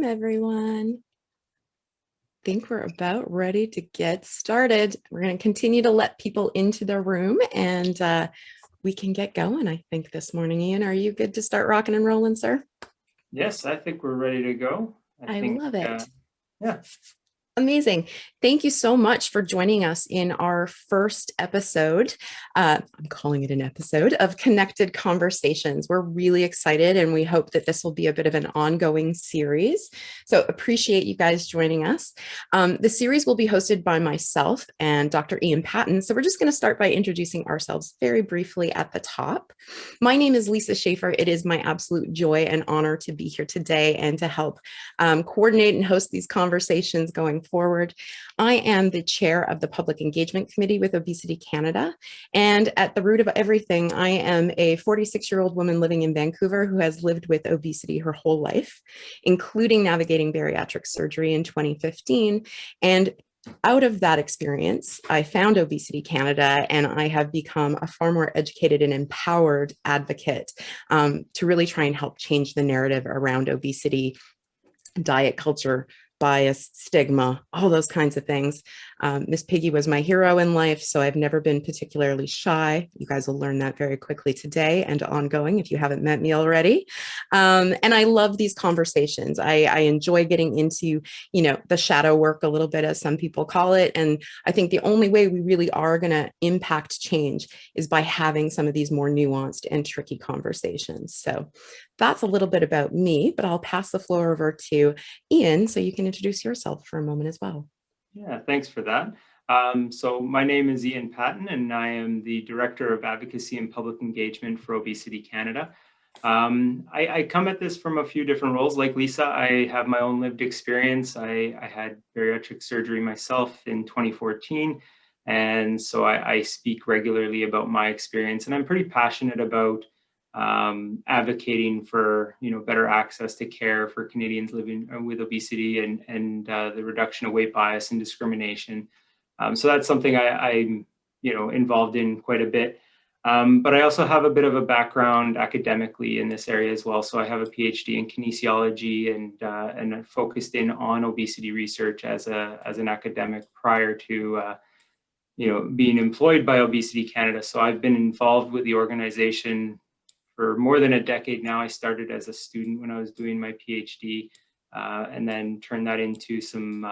Everyone. I think we're about ready to get started. We're going to continue to let people into the room and we can get going, I think, this morning. Ian, are you good to start rocking and rolling, sir? Yes, I think we're ready to go. I love it. Yeah. Amazing. Thank you so much for joining us in our first episode. I'm calling it an episode of Connected Conversations. We're really excited and we hope that this will be a bit of an ongoing series. So appreciate you guys joining us. The series will be hosted by myself and Dr. Ian Patton. So we're just going to start by introducing ourselves very briefly at the top. My name is Lisa Schaefer. It is my absolute joy and honor to be here today and to help coordinate and host these conversations going forward. I am the chair of the Public Engagement Committee with Obesity Canada. And at the root of everything, I am a 46-year-old woman living in Vancouver who has lived with obesity her whole life, including navigating bariatric surgery in 2015. And out of that experience, I found Obesity Canada, and I have become a far more educated and empowered advocate to really try and help change the narrative around obesity, diet culture, bias, stigma, all those kinds of things. Miss Piggy was my hero in life, so I've never been particularly shy. You guys will learn that very quickly today and ongoing if you haven't met me already. And I love these conversations. I enjoy getting into, the shadow work a little bit, as some people call it. And I think the only way we really are going to impact change is by having some of these more nuanced and tricky conversations. So that's a little bit about me, but I'll pass the floor over to Ian so you can introduce yourself for a moment as well. Yeah, thanks for that. So my name is Ian Patton, and I am the Director of Advocacy and Public Engagement for Obesity Canada. I come at this from a few different roles. Like Lisa, I have my own lived experience. I had bariatric surgery myself in 2014. And so I speak regularly about my experience, and I'm pretty passionate about advocating for better access to care for Canadians living with obesity and the reduction of weight bias and discrimination. So that's something I'm involved in quite a bit. But I also have a bit of a background academically in this area as well. So I have a PhD in kinesiology and focused in on obesity research as an academic prior to being employed by Obesity Canada. So I've been involved with the organization for more than a decade now. I started as a student when I was doing my PhD, and then turned that into some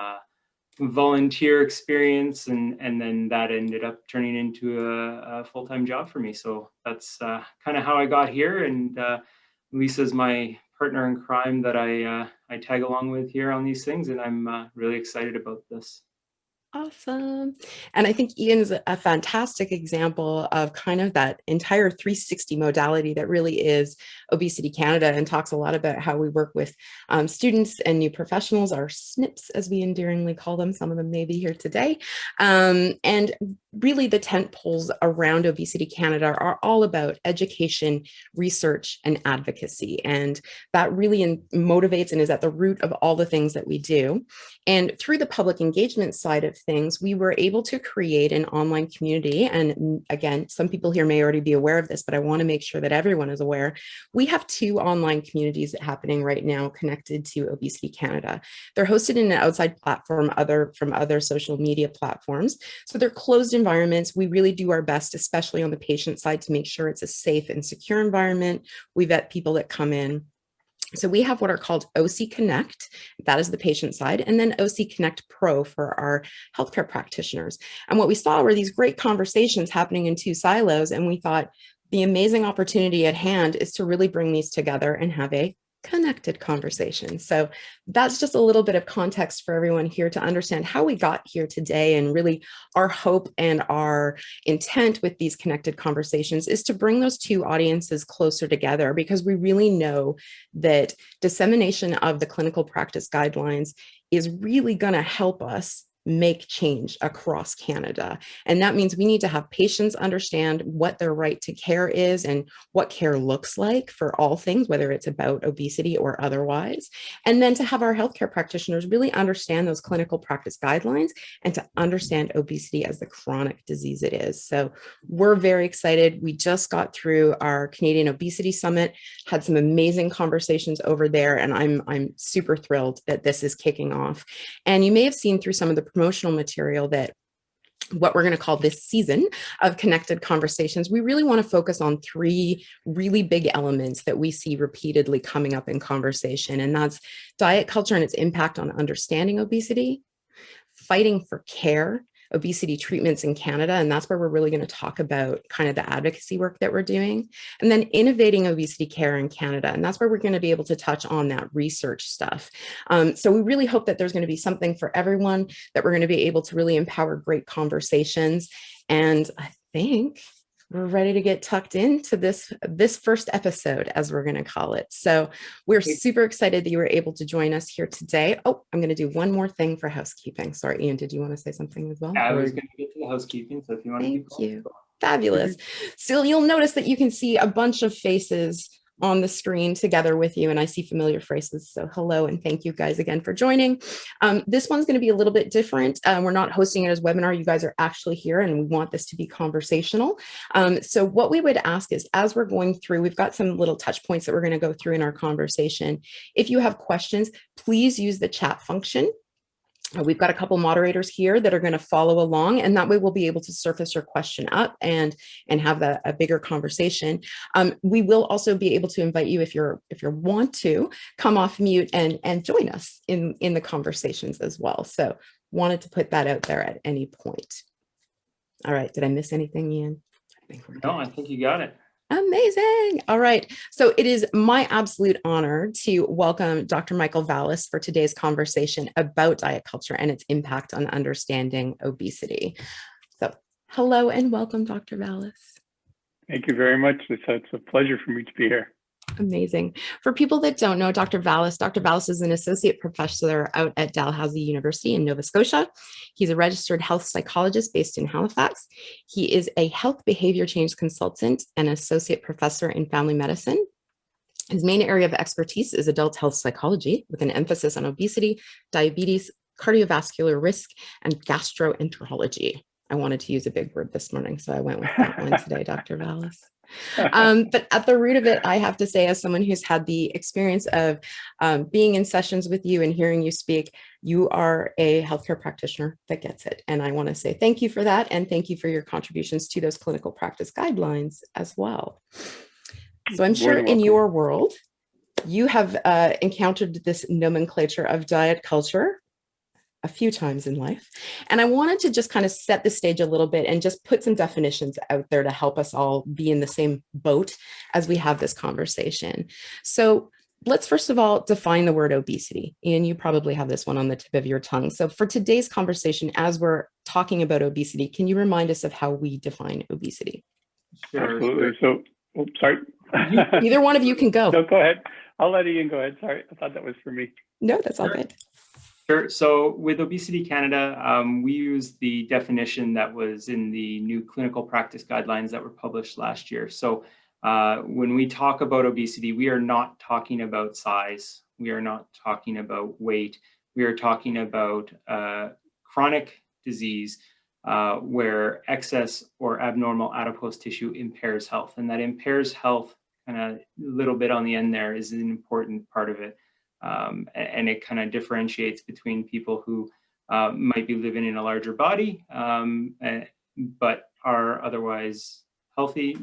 volunteer experience, and then that ended up turning into a full-time job for me. So that's kind of how I got here. And Lisa's my partner in crime that I tag along with here on these things, and I'm really excited about this. Awesome. And I think Ian's a fantastic example of kind of that entire 360 modality that really is Obesity Canada, and talks a lot about how we work with students and new professionals, our SNPs, as we endearingly call them. Some of them may be here today. And really the tent poles around Obesity Canada are all about education, research, and advocacy. And that really motivates and is at the root of all the things that we do. And through the public engagement side of things, we were able to create an online community. And again, some people here may already be aware of this, but I want to make sure that everyone is aware. We have two online communities happening right now connected to Obesity Canada. They're hosted in an outside platform from other social media platforms. So they're closed environments. We really do our best, especially on the patient side, to make sure it's a safe and secure environment. We vet people that come in. So we have what are called OC Connect, that is the patient side, and then OC Connect Pro for our healthcare practitioners. And what we saw were these great conversations happening in two silos, and we thought the amazing opportunity at hand is to really bring these together and have a connected conversation. So that's just a little bit of context for everyone here to understand how we got here today. And really our hope and our intent with these connected conversations is to bring those two audiences closer together, because we really know that dissemination of the clinical practice guidelines is really going to help us make change across Canada. And that means we need to have patients understand what their right to care is and what care looks like for all things, whether it's about obesity or otherwise. And then to have our healthcare practitioners really understand those clinical practice guidelines and to understand obesity as the chronic disease it is. So we're very excited. We just got through our Canadian Obesity Summit, had some amazing conversations over there, and I'm super thrilled that this is kicking off. And you may have seen through some of the promotional material that what we're going to call this season of Connected Conversations, we really want to focus on three really big elements that we see repeatedly coming up in conversation. And that's diet culture and its impact on understanding obesity, fighting for care, obesity treatments in Canada. And that's where we're really going to talk about kind of the advocacy work that we're doing. And then innovating obesity care in Canada. And that's where we're going to be able to touch on that research stuff. So we really hope that there's going to be something for everyone, that we're going to be able to really empower great conversations. And I think we're ready to get tucked into this first episode, as we're going to call it. So we're super excited that you were able to join us here today. Oh, I'm going to do one more thing for housekeeping. Sorry, Ian, did you want to say something as well? I was going to get to the housekeeping, so if you want to keep going. Thank you. Fabulous. So you'll notice that you can see a bunch of faces on the screen together with you, and I see familiar faces. So hello, and thank you guys again for joining. This one's going to be a little bit different. We're not hosting it as a webinar. You guys are actually here, and we want this to be conversational. So what we would ask is, as we're going through, we've got some little touch points that we're going to go through in our conversation. If you have questions, please use the chat function. We've got a couple moderators here that are going to follow along, and that way we'll be able to surface your question up and have a bigger conversation. We will also be able to invite you, if you want to, come off mute and join us in the conversations as well. So wanted to put that out there at any point. All right, did I miss anything, Ian? No, I think you got it. Amazing. All right. So it is my absolute honor to welcome Dr. Michael Vallis for today's conversation about diet culture and its impact on understanding obesity. So hello and welcome, Dr. Vallis. Thank you very much. It's a pleasure for me to be here. Amazing. For people that don't know Dr. Vallis is an associate professor out at Dalhousie University in Nova Scotia. He's a registered health psychologist based in Halifax. He is a health behavior change consultant and associate professor in family medicine. His main area of expertise is adult health psychology, with an emphasis on obesity, diabetes, cardiovascular risk, and gastroenterology. I wanted to use a big word this morning, so I went with that one today, Dr. Vallis. But at the root of it, I have to say, as someone who's had the experience of being in sessions with you and hearing you speak, you are a healthcare practitioner that gets it. And I want to say thank you for that. And thank you for your contributions to those clinical practice guidelines as well. So I'm sure in your world, you have encountered this nomenclature of diet culture a few times in life. And I wanted to just kind of set the stage a little bit and just put some definitions out there to help us all be in the same boat as we have this conversation. So let's first of all define the word obesity. Ian, you probably have this one on the tip of your tongue. So for today's conversation, as we're talking about obesity, can you remind us of how we define obesity? Sure. Absolutely. So, sorry. Either one of you can go. No, go ahead. I'll let Ian go ahead. Sorry, I thought that was for me. No, that's all good. Sure. So with Obesity Canada, we use the definition that was in the new clinical practice guidelines that were published last year. So when we talk about obesity, we are not talking about size. We are not talking about weight. We are talking about chronic disease where excess or abnormal adipose tissue impairs health. And that impairs health, kind of a little bit on the end there, is an important part of it. And it kind of differentiates between people who might be living in a larger body, but are otherwise healthy.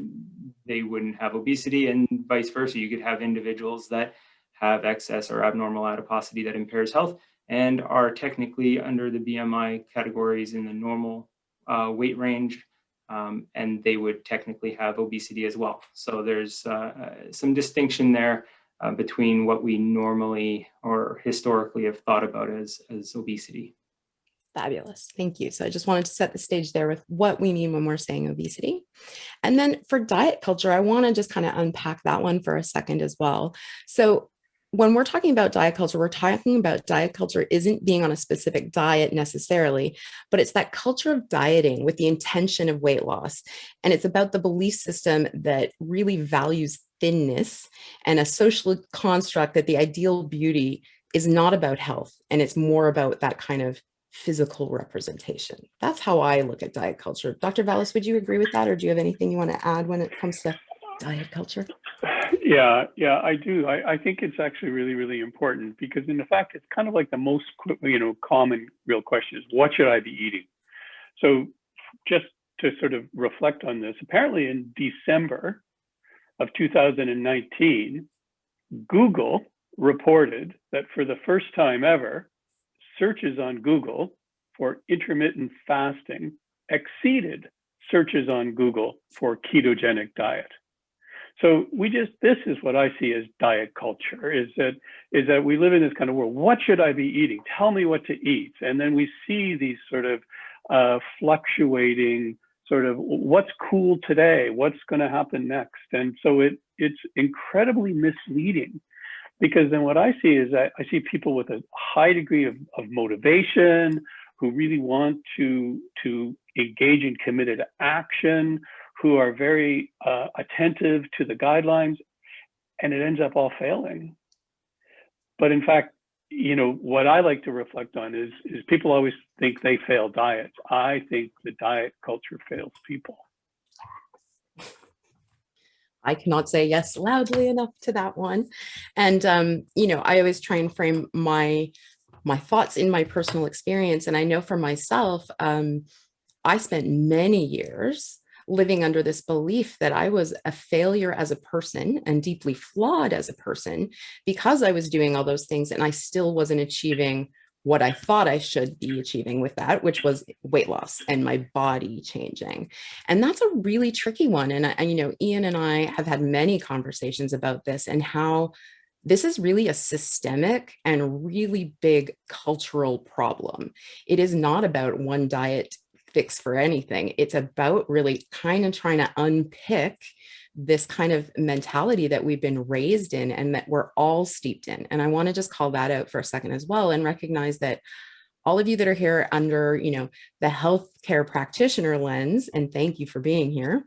They wouldn't have obesity, and vice versa. You could have individuals that have excess or abnormal adiposity that impairs health and are technically under the BMI categories in the normal weight range, and they would technically have obesity as well. So there's some distinction there between what we normally or historically have thought about as obesity. Fabulous. Thank you. So I just wanted to set the stage there with what we mean when we're saying obesity. And then for diet culture, I want to just kind of unpack that one for a second as well. So when we're talking about diet culture, we're talking about diet culture isn't being on a specific diet necessarily, but it's that culture of dieting with the intention of weight loss. And it's about the belief system that really values thinness and a social construct that the ideal beauty is not about health and it's more about that kind of physical representation. That's how I look at diet culture. Dr. Vallis, would you agree with that? Or do you have anything you want to add when it comes to diet culture? Yeah, I do. I think it's actually really, really important because in fact, it's kind of like the most, common real question is, what should I be eating? So just to sort of reflect on this, apparently in December of 2019, Google reported that for the first time ever, searches on Google for intermittent fasting exceeded searches on Google for ketogenic diet. So this is what I see as diet culture, is that we live in this kind of world. What should I be eating? Tell me what to eat. And then we see these sort of fluctuating sort of what's cool today, what's going to happen next. And so it's incredibly misleading, because then what I see is that I see people with a high degree of motivation who really want to engage in committed action, who are very attentive to the guidelines, and it ends up all failing. But in fact, what I like to reflect on is people always think they fail diets. I think the diet culture fails people. I cannot say yes loudly enough to that one. And, I always try and frame my thoughts in my personal experience. And I know for myself, I spent many years living under this belief that I was a failure as a person and deeply flawed as a person because I was doing all those things and I still wasn't achieving what I thought I should be achieving with that, which was weight loss and my body changing. And that's a really tricky one. And Ian and I have had many conversations about this and how this is really a systemic and really big cultural problem. It is not about one diet fix for anything. It's about really kind of trying to unpick this kind of mentality that we've been raised in and that we're all steeped in. And I want to just call that out for a second as well and recognize that all of you that are here under, the healthcare practitioner lens, and thank you for being here,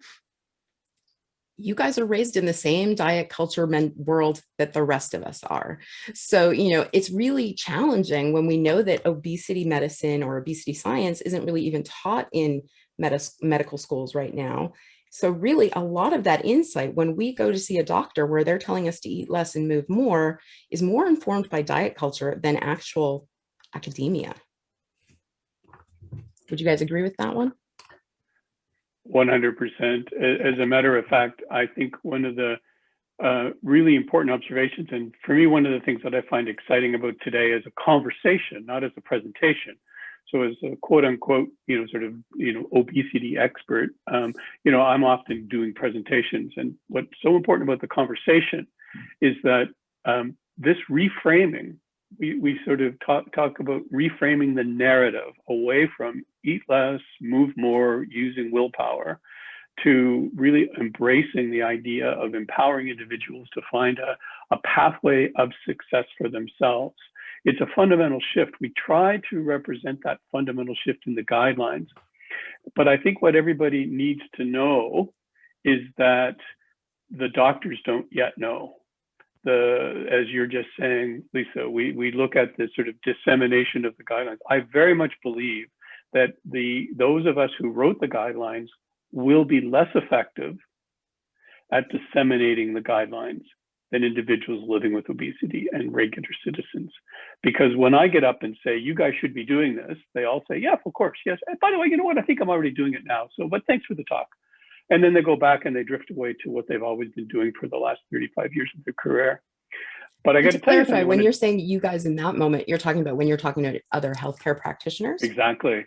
you guys are raised in the same diet culture world that the rest of us are. So, it's really challenging when we know that obesity medicine or obesity science isn't really even taught in medical schools right now. So really a lot of that insight when we go to see a doctor where they're telling us to eat less and move more is more informed by diet culture than actual academia. Would you guys agree with that one? 100%. As a matter of fact, I think one of the really important observations, and for me, one of the things that I find exciting about today is a conversation, not as a presentation. So as a quote unquote, obesity expert, I'm often doing presentations. And what's so important about the conversation is that this reframing, we sort of talk about reframing the narrative away from eat less, move more, using willpower, to really embracing the idea of empowering individuals to find a pathway of success for themselves. It's a fundamental shift. We try to represent that fundamental shift in the guidelines. But I think what everybody needs to know is that the doctors don't yet know. As you're just saying, Lisa, we look at this sort of dissemination of the guidelines. I very much believe that those of us who wrote the guidelines will be less effective at disseminating the guidelines than individuals living with obesity and regular citizens. Because when I get up and say, you guys should be doing this, they all say, yeah, of course, yes. And by the way, you know what? I think I'm already doing it now. But thanks for the talk. And then they go back and they drift away to what they've always been doing for the last 35 years of their career. But I got to clarify, when you're saying you guys in that moment, you're talking about when you're talking to other healthcare practitioners? Exactly.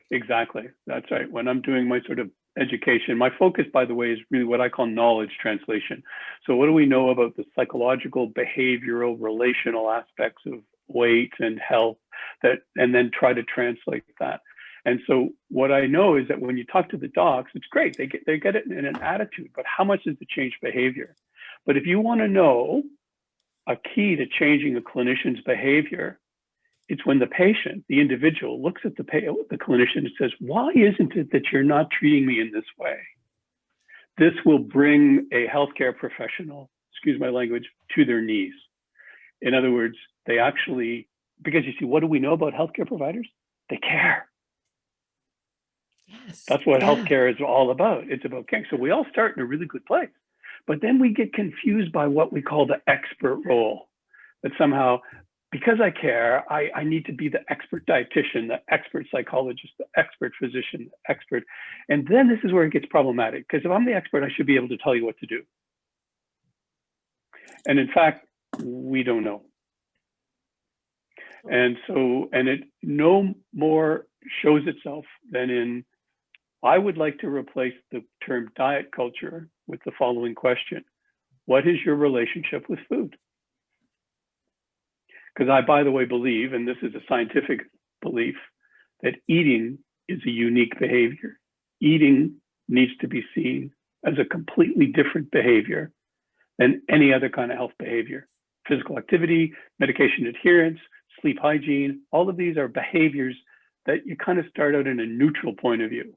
That's right. When I'm doing my sort of education, my focus, by the way, is really what I call knowledge translation. So what do we know about the psychological, behavioral, relational aspects of weight and health, and then try to translate that. And so what I know is that when you talk to the docs, it's great. They get it in an attitude, but how much does it change behavior? But if you want to know a key to changing a clinician's behavior, it's when the patient, the individual, looks at the clinician and says, why isn't it that you're not treating me in this way? This will bring a healthcare professional, excuse my language, to their knees. In other words, they actually, because you see, what do we know about healthcare providers? They care. Yes. That's what healthcare is all about. It's about caring. So we all start in a really good place, but then we get confused by what we call the expert role. That somehow, because I care, I need to be the expert dietitian, the expert psychologist, the expert physician, the expert. And then this is where it gets problematic, because if I'm the expert, I should be able to tell you what to do. And in fact, we don't know. And so, and it no more shows itself than in, I would like to replace the term diet culture with the following question. What is your relationship with food? Because I, by the way, believe, and this is a scientific belief, that eating is a unique behavior. Eating needs to be seen as a completely different behavior than any other kind of health behavior. Physical activity, medication adherence, sleep hygiene, all of these are behaviors that you kind of start out in a neutral point of view.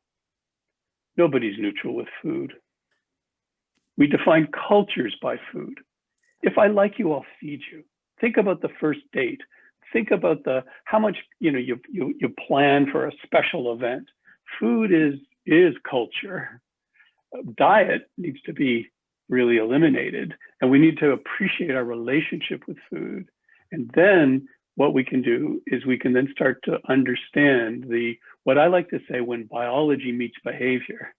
Nobody's neutral with food. We define cultures by food. If I like you, I'll feed you. Think about the first date. Think about how much you plan for a special event. Food is culture. Diet needs to be really eliminated, and we need to appreciate our relationship with food. And then what we can do is we can then start to understand what I like to say, when biology meets behavior.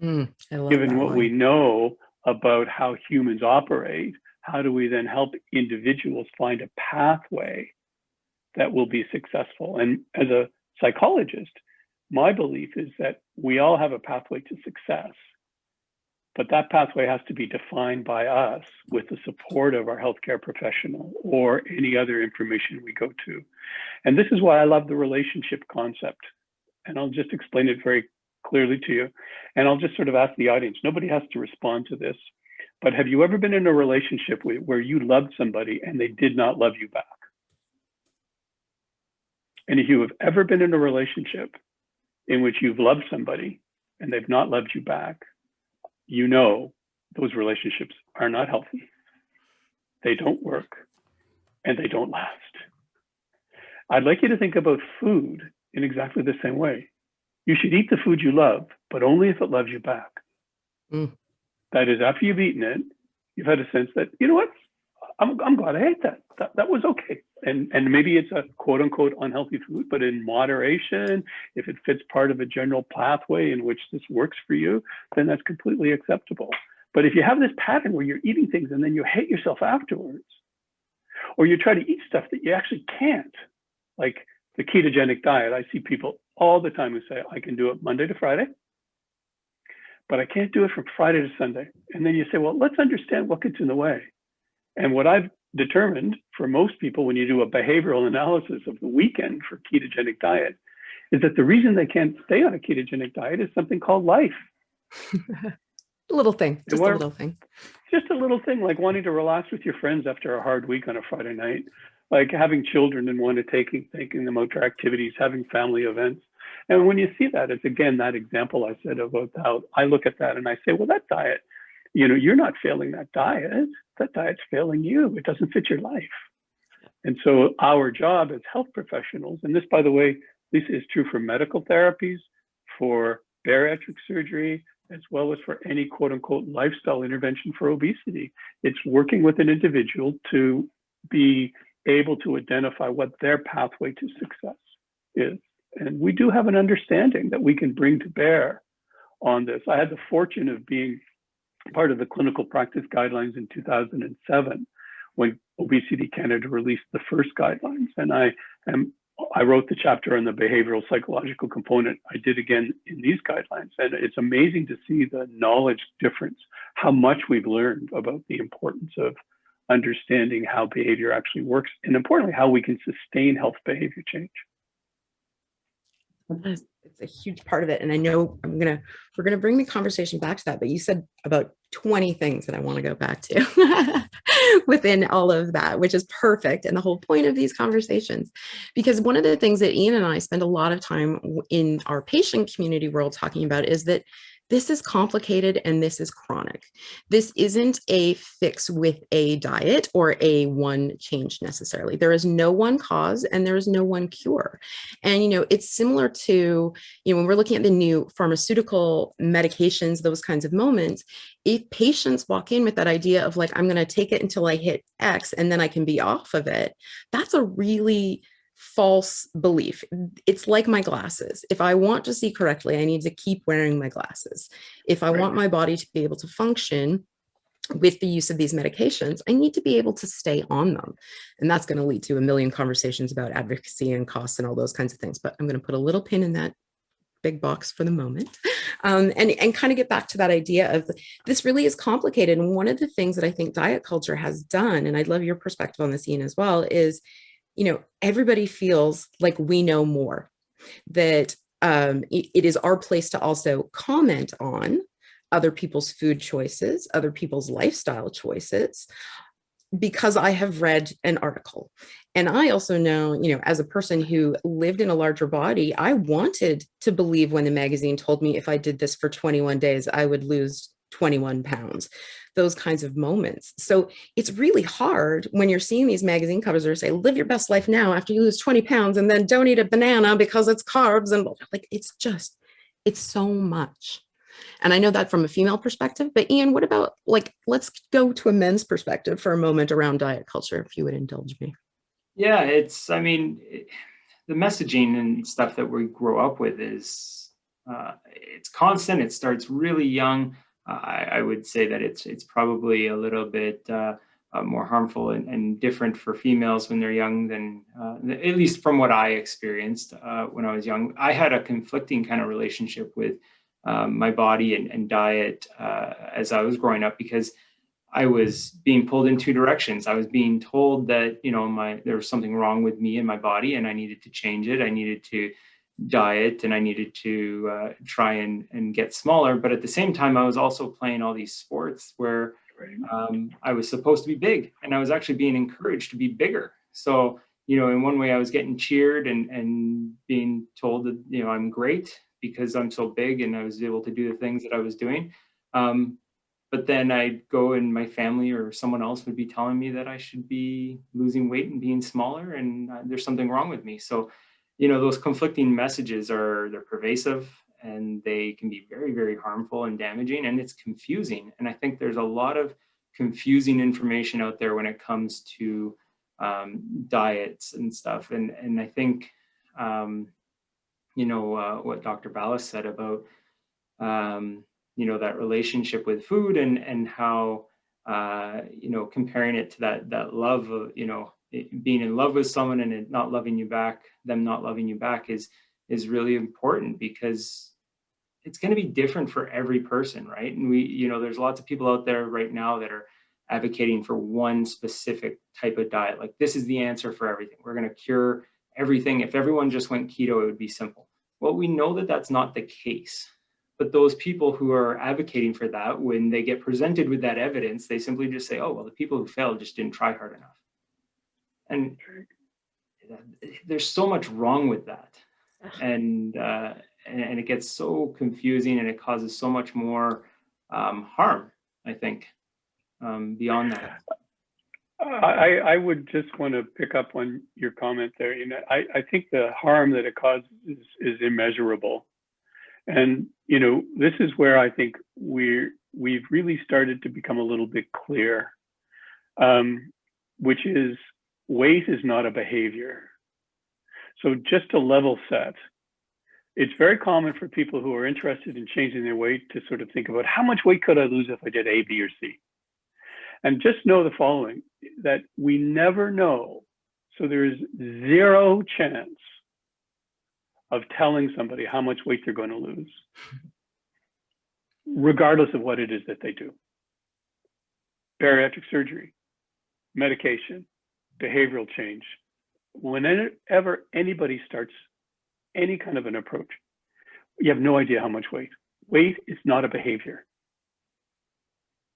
Given what we know about how humans operate, how do we then help individuals find a pathway that will be successful? And as a psychologist, my belief is that we all have a pathway to success, but that pathway has to be defined by us with the support of our healthcare professional or any other information we go to. And this is why I love the relationship concept. And I'll just explain it very clearly to you. And I'll just sort of ask the audience, nobody has to respond to this, but have you ever been in a relationship where you loved somebody and they did not love you back? And if you have ever been in a relationship in which you've loved somebody and they've not loved you back, you know those relationships are not healthy. They don't work and they don't last. I'd like you to think about food in exactly the same way. You should eat the food you love, but only if it loves you back. That is, after you've eaten it, you've had a sense that, you know what, I'm glad I ate that. That was okay. And maybe it's a quote unquote unhealthy food, but in moderation, if it fits part of a general pathway in which this works for you, then that's completely acceptable. But if you have this pattern where you're eating things and then you hate yourself afterwards, or you try to eat stuff that you actually can't, like the ketogenic diet, I see people all the time who say, I can do it Monday to Friday, but I can't do it from Friday to Sunday. And then you say, well, let's understand what gets in the way. And what I've determined for most people, when you do a behavioral analysis of the weekend for ketogenic diet, is that the reason they can't stay on a ketogenic diet is something called life. A little thing, just a little thing. Just a little thing, like wanting to relax with your friends after a hard week on a Friday night, like having children and want to taking them out to activities, having family events. And when you see that, it's again, that example I said about how I look at that and I say, well, that diet, you're not failing that diet. That diet's failing you. It doesn't fit your life. And so our job as health professionals, and this, by the way, this is true for medical therapies, for bariatric surgery, as well as for any quote unquote lifestyle intervention for obesity. It's working with an individual to be able to identify what their pathway to success is. And we do have an understanding that we can bring to bear on this. I had the fortune of being part of the clinical practice guidelines in 2007 when Obesity Canada released the first guidelines. And I wrote the chapter on the behavioral psychological component. I did again in these guidelines. And it's amazing to see the knowledge difference, how much we've learned about the importance of understanding how behavior actually works, and importantly, how we can sustain health behavior change. It's a huge part of it. And I know we're gonna bring the conversation back to that, but you said about 20 things that I want to go back to within all of that, which is perfect. And the whole point of these conversations, because one of the things that Ian and I spend a lot of time in our patient community world talking about is that this is complicated and this is chronic. This isn't a fix with a diet or a one change necessarily. There is no one cause and there is no one cure. And, it's similar to, when we're looking at the new pharmaceutical medications, those kinds of moments, if patients walk in with that idea of like, I'm going to take it until I hit X and then I can be off of it, that's a really false belief. It's like my glasses. If I want to see correctly, I need to keep wearing my glasses. If I want my body to be able to function with the use of these medications, I need to be able to stay on them. And that's going to lead to a million conversations about advocacy and costs and all those kinds of things. But I'm going to put a little pin in that big box for the moment, and kind of get back to that idea of this really is complicated. And one of the things that I think diet culture has done, and I'd love your perspective on this, Ian, as well, is everybody feels like we know more, that it is our place to also comment on other people's food choices, other people's lifestyle choices, because I have read an article. And I also know, as a person who lived in a larger body, I wanted to believe when the magazine told me if I did this for 21 days, I would lose 21 pounds, those kinds of moments. So it's really hard when you're seeing these magazine covers that say, live your best life now after you lose 20 pounds, and then don't eat a banana because it's carbs. And like, it's so much. And I know that from a female perspective, but Ian, what about let's go to a men's perspective for a moment around diet culture, if you would indulge me. Yeah, the messaging and stuff that we grow up with is, it's constant. It starts really young. I would say that it's probably a little bit more harmful and different for females when they're young than, at least from what I experienced when I was young. I had a conflicting kind of relationship with my body and diet as I was growing up, because I was being pulled in two directions. I was being told that, there was something wrong with me and my body and I needed to change it. I needed to diet and I needed to try and get smaller. But at the same time, I was also playing all these sports where I was supposed to be big, and I was actually being encouraged to be bigger. So, in one way I was getting cheered and being told that, I'm great because I'm so big and I was able to do the things that I was doing. But then I'd go and my family or someone else would be telling me that I should be losing weight and being smaller, and there's something wrong with me. So, those conflicting messages they're pervasive, and they can be very, very harmful and damaging, and it's confusing. And I think there's a lot of confusing information out there when it comes to diets and stuff. And I think, what Dr. Vallis said about, that relationship with food and how, comparing it to that love of, being in love with someone and it not loving you back, them not loving you back is really important, because it's going to be different for every person, right? And there's lots of people out there right now that are advocating for one specific type of diet. Like, this is the answer for everything. We're going to cure everything. If everyone just went keto, it would be simple. Well, we know that that's not the case. But those people who are advocating for that, when they get presented with that evidence, they simply just say, oh, well, the people who failed just didn't try hard enough. And there's so much wrong with that. And it gets so confusing, and it causes so much more harm, I think, beyond that. I would just want to pick up on your comment there. I think the harm that it causes is immeasurable. And, this is where I think we've really started to become a little bit clear, which is weight is not a behavior. So just to level set, it's very common for people who are interested in changing their weight to sort of think about how much weight could I lose if I did A, B, or C? And just know the following, that we never know. So there is zero chance of telling somebody how much weight they're going to lose, regardless of what it is that they do. Bariatric surgery, medication, behavioral change. Whenever anybody starts any kind of an approach, you have no idea how much weight. Weight is not a behavior.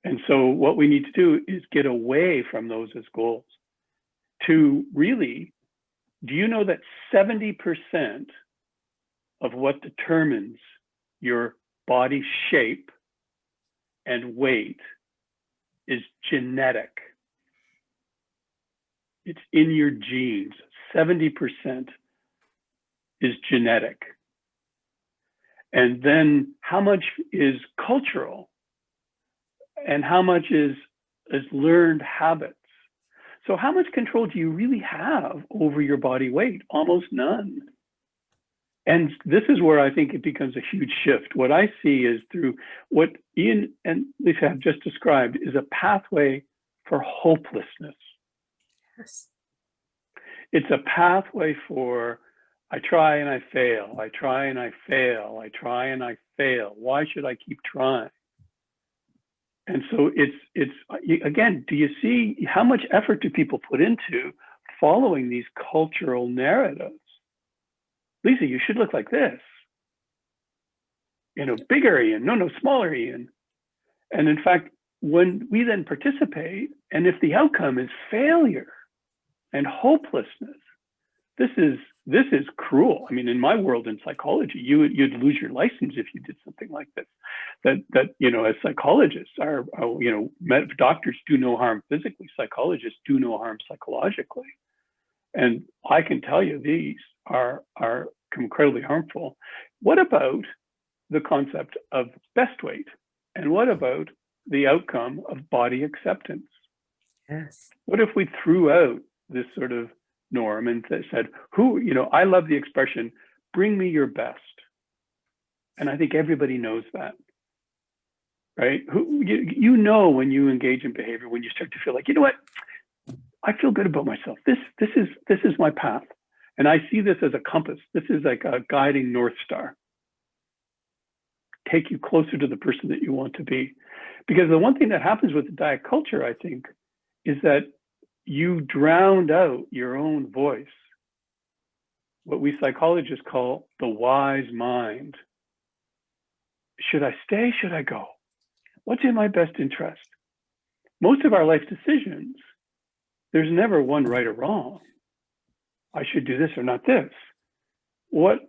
And so what we need to do is get away from those as goals to really, do you know that 70% of what determines your body shape and weight is genetic? It's in your genes. 70% is genetic. And then how much is cultural and how much is learned habits? So how much control do you really have over your body weight? Almost none. And this is where I think it becomes a huge shift. What I see is through what Ian and Lisa have just described is a pathway for hopelessness. Yes. It's a pathway for, I try and I fail, I try and I fail, I try and I fail. Why should I keep trying? And so it's again, do you see how much effort do people put into following these cultural narratives? Lisa, you should look like this. You know, bigger Ian, no, smaller Ian. And in fact, when we then participate, and if the outcome is failure and hopelessness, this is cruel. I mean, in my world in psychology, you'd lose your license if you did something like this. That you know, as psychologists are you know, doctors do no harm physically, psychologists do no harm psychologically. And I can tell you these are incredibly harmful. What about the concept of best weight? And what about the outcome of body acceptance? Yes. What if we threw out this sort of norm and said, you know, I love the expression, bring me your best. And I think everybody knows that, right? You know, when you engage in behavior, when you start to feel like, you know what, I feel good about myself. This is my path. And I see this as a compass. This is like a guiding North Star. Take you closer to the person that you want to be. Because the one thing that happens with the diet culture, I think, is that you drowned out your own voice, what we psychologists call the wise mind. Should I stay? Should I go? What's in my best interest? Most of our life decisions, there's never one right or wrong. I should do this or not this. What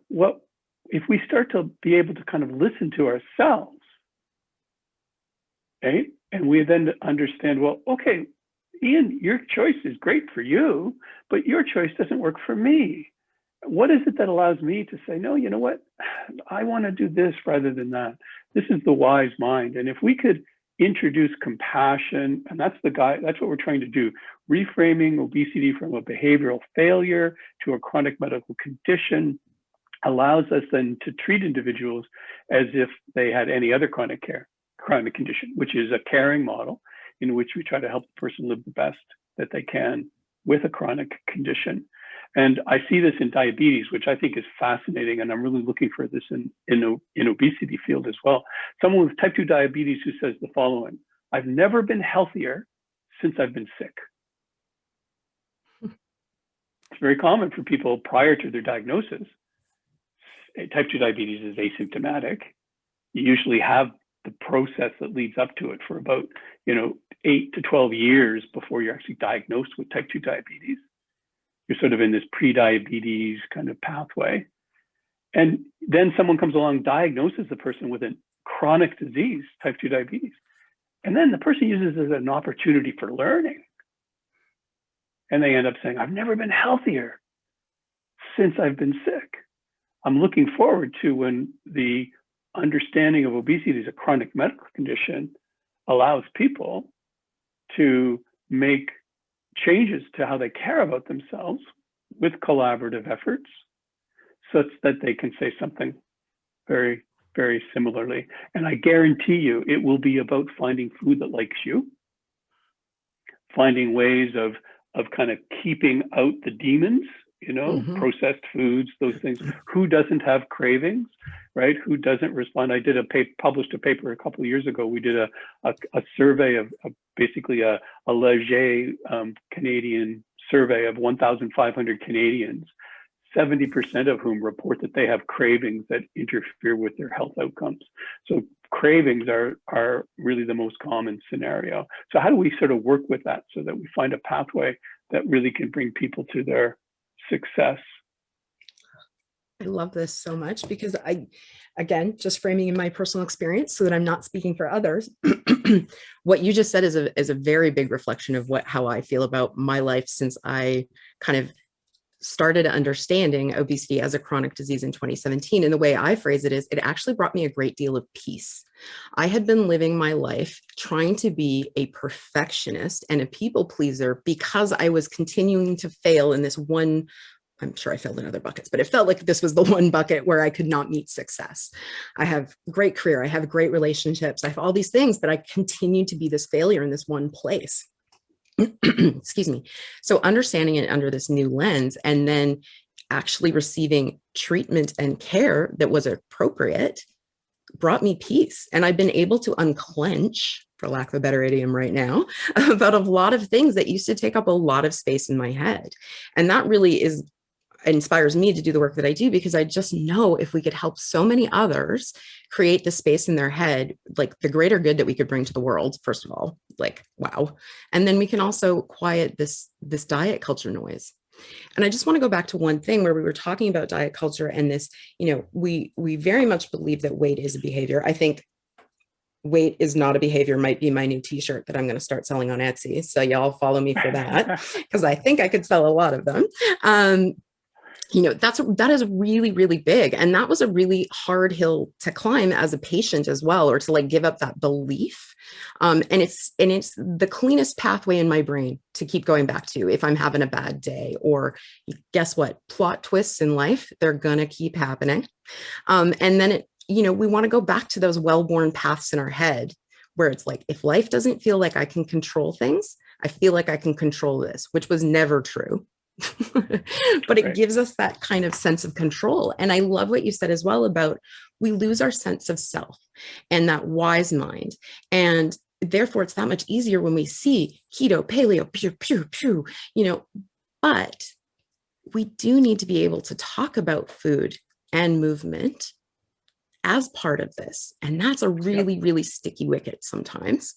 if we start to be able to kind of listen to ourselves, right? And we then understand, well, okay, Ian, your choice is great for you, but your choice doesn't work for me. What is it that allows me to say, no, you know what? I want to do this rather than that. This is the wise mind. And if we could introduce compassion, and that's what we're trying to do, reframing obesity from a behavioral failure to a chronic medical condition allows us then to treat individuals as if they had any other chronic condition, which is a caring model in which we try to help the person live the best that they can with a chronic condition. And I see this in diabetes, which I think is fascinating, and I'm really looking for this in obesity field as well. Someone with type 2 diabetes who says the following: I've never been healthier since I've been sick. It's very common for people prior to their diagnosis. Type 2 diabetes is asymptomatic. You usually have the process that leads up to it for about 8 to 12 years before you're actually diagnosed with type 2 diabetes. You're sort of in this pre-diabetes kind of pathway. And then someone comes along, diagnoses the person with a chronic disease, type 2 diabetes. And then the person uses it as an opportunity for learning. And they end up saying, I've never been healthier since I've been sick. I'm looking forward to when the understanding of obesity as a chronic medical condition allows people to make changes to how they care about themselves with collaborative efforts, such that they can say something very, very similarly. And I guarantee you, it will be about finding food that likes you, finding ways of kind of keeping out the demons, processed foods, those things. Who doesn't have cravings, right? Who doesn't respond? I published a paper a couple of years ago. We did a survey of basically a Leger Canadian survey of 1,500 Canadians, 70% of whom report that they have cravings that interfere with their health outcomes. So cravings are really the most common scenario. So how do we sort of work with that so that we find a pathway that really can bring people to their success? I love this so much because again, just framing in my personal experience so that I'm not speaking for others. What you just said is a very big reflection of how I feel about my life since I kind of started understanding obesity as a chronic disease in 2017. And the way I phrase it is, it actually brought me a great deal of peace. I had been living my life trying to be a perfectionist and a people pleaser because I was continuing to fail in this one. I'm sure I failed in other buckets, but it felt like this was the one bucket where I could not meet success. I have a great career. I have great relationships. I have all these things, but I continue to be this failure in this one place. Excuse me. So understanding it under this new lens and then actually receiving treatment and care that was appropriate brought me peace. And I've been able to unclench, for lack of a better idiom right now, about a lot of things that used to take up a lot of space in my head. And that really inspires me to do the work that I do, because I just know if we could help so many others create the space in their head, like the greater good that we could bring to the world, first of all, like, wow. And then we can also quiet this diet culture noise. And I just want to go back to one thing where we were talking about diet culture and this, we very much believe that weight is a behavior. I think weight is not a behavior might be my new t-shirt that I'm going to start selling on Etsy. So y'all follow me for that, because I think I could sell a lot of them. That is really, really big. And that was a really hard hill to climb as a patient as well, or to like give up that belief. And it's the cleanest pathway in my brain to keep going back to if I'm having a bad day, or guess what, plot twists in life, they're going to keep happening. And then we want to go back to those well-worn paths in our head where it's like, if life doesn't feel like I can control things, I feel like I can control this, which was never true. But it gives us that kind of sense of control. And I love what you said as well about we lose our sense of self and that wise mind. And therefore, it's that much easier when we see keto, paleo, pew, pew, pew, but we do need to be able to talk about food and movement as part of this. And that's a really, really sticky wicket sometimes.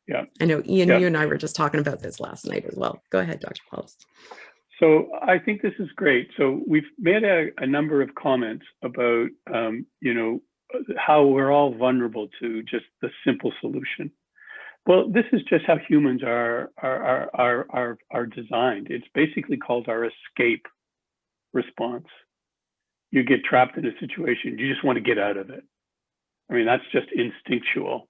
Yeah. I know, Ian, you and I were just talking about this last night as well. Go ahead, Dr. Vallis. So I think this is great. So we've made a number of comments about, how we're all vulnerable to just the simple solution. Well, this is just how humans are designed. It's basically called our escape response. You get trapped in a situation, you just want to get out of it. I mean, that's just instinctual.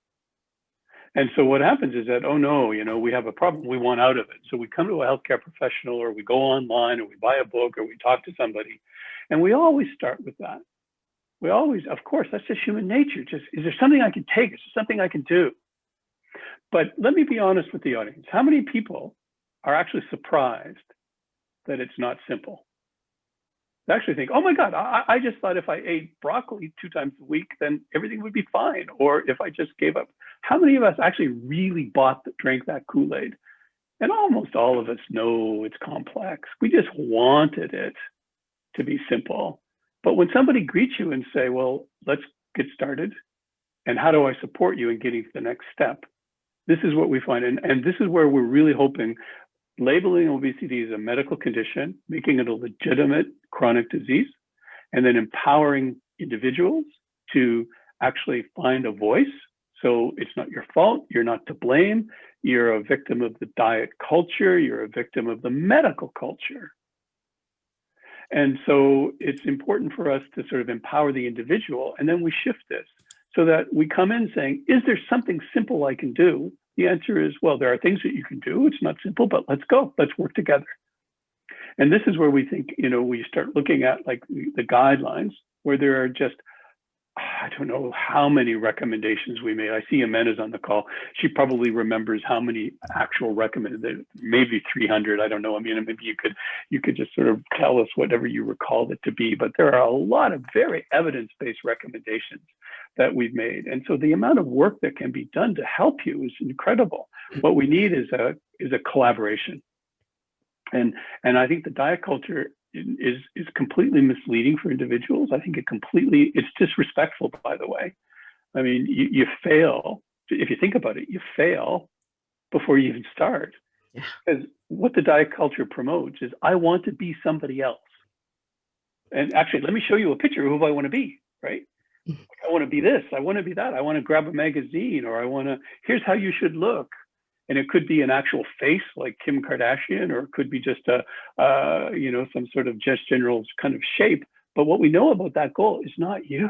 And so what happens is that, oh no, we have a problem, we want out of it. So we come to a healthcare professional, or we go online, or we buy a book, or we talk to somebody. And we always start with that. We always, of course, that's just human nature. Just, is there something I can take? Is there something I can do? But let me be honest with the audience. How many people are actually surprised that it's not simple? They actually think, oh my God, I just thought if I ate broccoli 2 times a week, then everything would be fine. Or if I just gave up. How many of us actually really drank that Kool-Aid? And almost all of us know it's complex. We just wanted it to be simple. But when somebody greets you and say, well, let's get started. And how do I support you in getting to the next step? This is what we find. And this is where we're really hoping labeling obesity as a medical condition, making it a legitimate chronic disease, and then empowering individuals to actually find a voice. So it's not your fault, you're not to blame, you're a victim of the diet culture, you're a victim of the medical culture. And so it's important for us to sort of empower the individual, and then we shift this so that we come in saying, is there something simple I can do? The answer is, well, there are things that you can do. It's not simple, but let's go. Let's work together. And this is where we think, we start looking at like the guidelines, where there are just, I don't know how many recommendations we made. I see Amena's on the call. She probably remembers how many actual recommendations, maybe 300. I don't know. I mean, maybe you could just sort of tell us whatever you recalled it to be. But there are a lot of very evidence-based recommendations that we've made. And so the amount of work that can be done to help you is incredible. What we need is a collaboration. And I think the diet culture is completely misleading for individuals. I think it's disrespectful, by the way. I mean, you fail, if you think about it, you fail before you even start. Yeah. Because what the diet culture promotes is, I want to be somebody else. And actually, let me show you a picture of who I want to be, right? I want to be this, I want to be that, I want to grab a magazine, or here's how you should look. And it could be an actual face like Kim Kardashian, or it could be just some sort of just general kind of shape. But what we know about that goal is not you.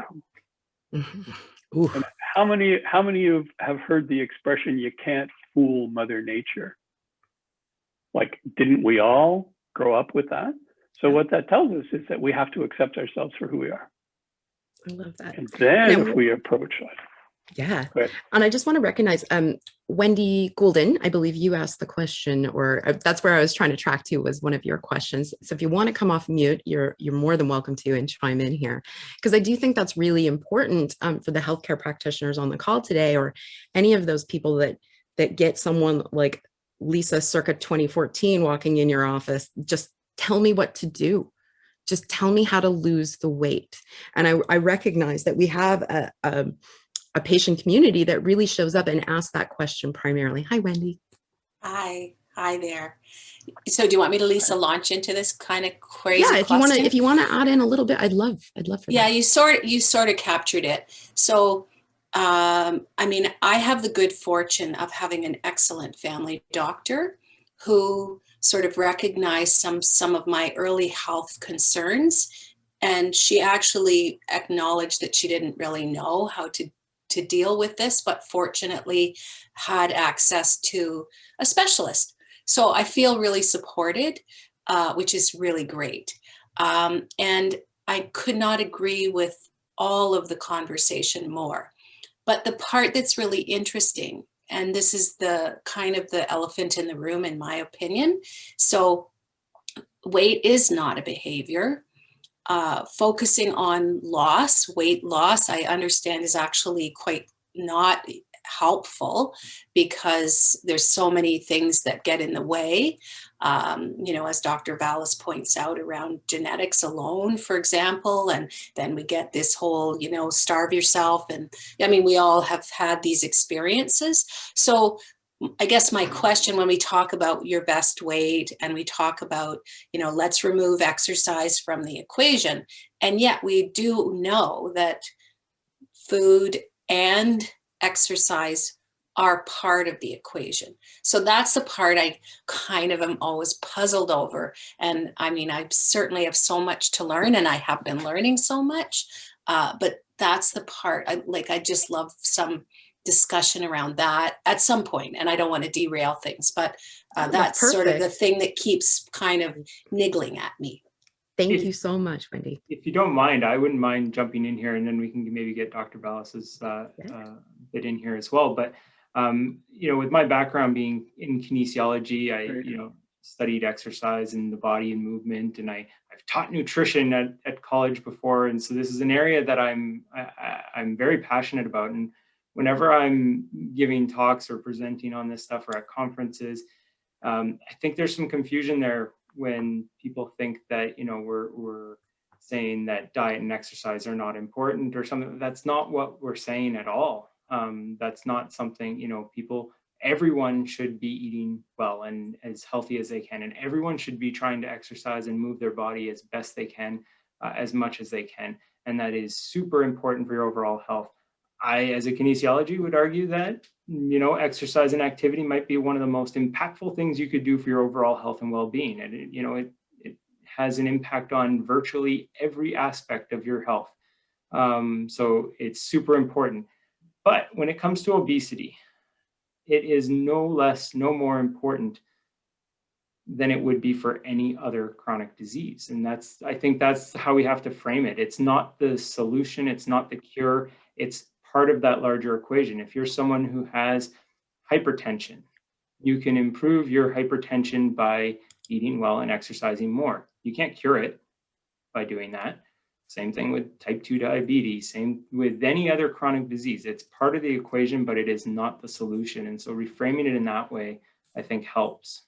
And how many of you have heard the expression, you can't fool Mother Nature? Like, didn't we all grow up with that? So what that tells us is that we have to accept ourselves for who we are. I love that. And then if we approach it. Yeah. And I just want to recognize Wendy Goulden, I believe you asked the question, or that's where I was trying to track to, was one of your questions. So if you want to come off mute, you're more than welcome to and chime in here, because I do think that's really important for the healthcare practitioners on the call today, or any of those people that get someone like Lisa circa 2014 walking in your office. Just tell me what to do. Just tell me how to lose the weight. And I recognize that we have a patient community that really shows up and asks that question primarily. Hi, Wendy. Hi there. So do you want me to, Lisa, launch into this kind of crazy question? If you want to add in a little bit, I'd love for that. Yeah, you sort of captured it. So, I mean, I have the good fortune of having an excellent family doctor who sort of recognized some of my early health concerns. And she actually acknowledged that she didn't really know how to deal with this, but fortunately had access to a specialist. So I feel really supported, which is really great. And I could not agree with all of the conversation more. But the part that's really interesting, and this is the kind of the elephant in the room, in my opinion. So weight is not a behavior. Focusing on weight loss, I understand, is actually quite not helpful, because there's so many things that get in the way. As Dr. Vallis points out, around genetics alone, for example, and then we get this whole, starve yourself. And I mean, we all have had these experiences. So I guess my question, when we talk about your best weight and we talk about, let's remove exercise from the equation, and yet we do know that food and exercise are part of the equation. So that's the part I kind of am always puzzled over. And I mean, I certainly have so much to learn, and I have been learning so much, but that's the part I just love some discussion around that at some point. And I don't want to derail things, but that's sort of the thing that keeps kind of niggling at me. Thank you so much, Wendy. If you don't mind, I wouldn't mind jumping in here, and then we can maybe get Dr. Vallis's bit in here as well. But with my background being in kinesiology, I studied exercise and the body and movement, and I've taught nutrition at college before, and so this is an area that I'm very passionate about. And whenever I'm giving talks or presenting on this stuff or at conferences, I think there's some confusion there when people think that, we're saying that diet and exercise are not important or something. That's not what we're saying at all. That's not something, everyone should be eating well and as healthy as they can. And everyone should be trying to exercise and move their body as best they can, as much as they can. And that is super important for your overall health. I, as a kinesiology, would argue that, exercise and activity might be one of the most impactful things you could do for your overall health and well-being. And, it has an impact on virtually every aspect of your health. So it's super important. But when it comes to obesity, it is no more important than it would be for any other chronic disease. And I think that's how we have to frame it. It's not the solution, it's not the cure, it's part of that larger equation. If you're someone who has hypertension, you can improve your hypertension by eating well and exercising more. You can't cure it by doing that. Same thing with type 2 diabetes, same with any other chronic disease. It's part of the equation, but it is not the solution. And so reframing it in that way, I think, helps.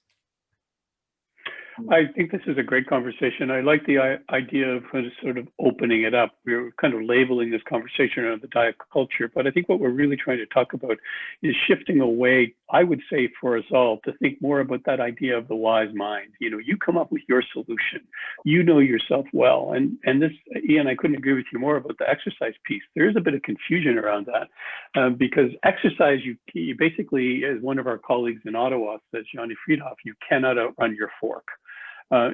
I think this is a great conversation. I like the idea of kind of sort of opening it up. We're kind of labeling this conversation around the diet culture, but I think what we're really trying to talk about is shifting away, I would say for us all, to think more about that idea of the wise mind. You know, you come up with your solution. You know yourself well. And this, Ian, I couldn't agree with you more about the exercise piece. There is a bit of confusion around that because exercise, you basically, as one of our colleagues in Ottawa says, Johnny Friedhoff, you cannot outrun your fork.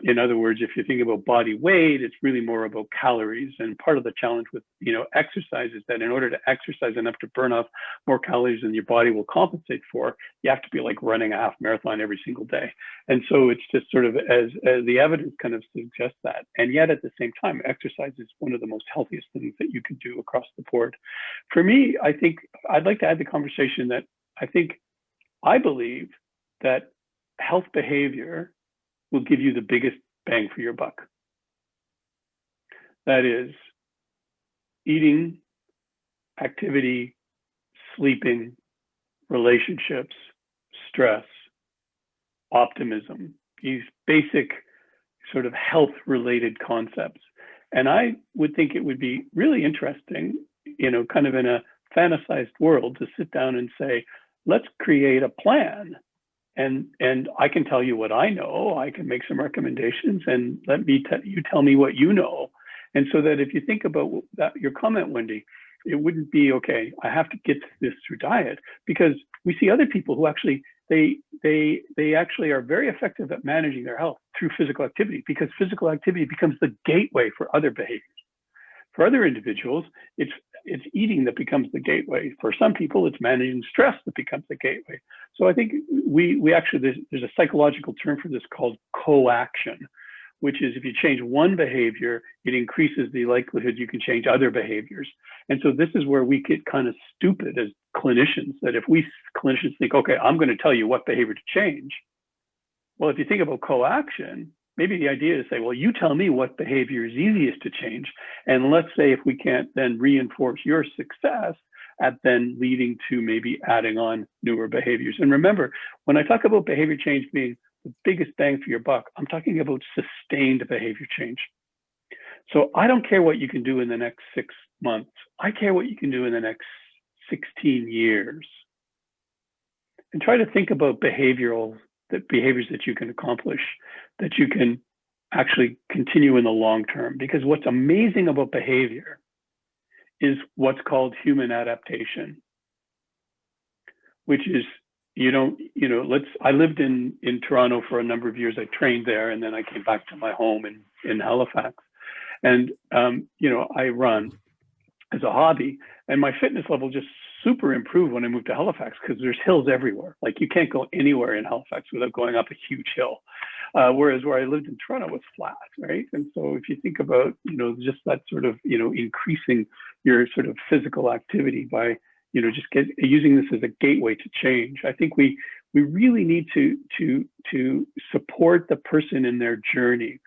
In other words, if you think about body weight, it's really more about calories. And part of the challenge with, you know, exercise is that in order to exercise enough to burn off more calories than your body will compensate for, you have to be like running a half marathon every single day. And so it's just sort of as the evidence kind of suggests that. And yet at the same time, exercise is one of the most healthiest things that you can do across the board. For me, I think I'd like to add the conversation that I believe that health behavior will give you the biggest bang for your buck. That is eating, activity, sleeping, relationships, stress, optimism, these basic sort of health-related concepts. And I would think it would be really interesting, you know, kind of in a fantasized world to sit down and say, let's create a plan. And I can tell you what I know, I can make some recommendations, and let me you tell me what you know. And so that if you think about that, your comment, Wendy, it wouldn't be, okay, I have to get this through diet, because we see other people who actually, they actually are very effective at managing their health through physical activity, because physical activity becomes the gateway for other behaviors. For other individuals, it's eating that becomes the gateway. For some people, it's managing stress that becomes the gateway. So I think we actually, there's a psychological term for this called co-action, which is if you change one behavior, it increases the likelihood you can change other behaviors. And so this is where we get kind of stupid as clinicians, that if we clinicians think, okay, I'm going to tell you what behavior to change. Well, if you think about co-action, maybe the idea is to say, well, you tell me what behavior is easiest to change. And let's say if we can't then reinforce your success at then leading to maybe adding on newer behaviors. And remember, when I talk about behavior change being the biggest bang for your buck, I'm talking about sustained behavior change. So I don't care what you can do in the next 6 months. I care what you can do in the next 16 years. And try to think about behaviors that you can accomplish, that you can actually continue in the long term. Because what's amazing about behavior is what's called human adaptation, which is, I lived in Toronto for a number of years. I trained there, and then I came back to my home in Halifax. And, I run as a hobby, and my fitness level just super improved when I moved to Halifax, because there's hills everywhere. Like, you can't go anywhere in Halifax without going up a huge hill. Whereas where I lived in Toronto was flat, right? And so if you think about, just that sort of, increasing your sort of physical activity by, just using this as a gateway to change, I think we really need to support the person in their journey.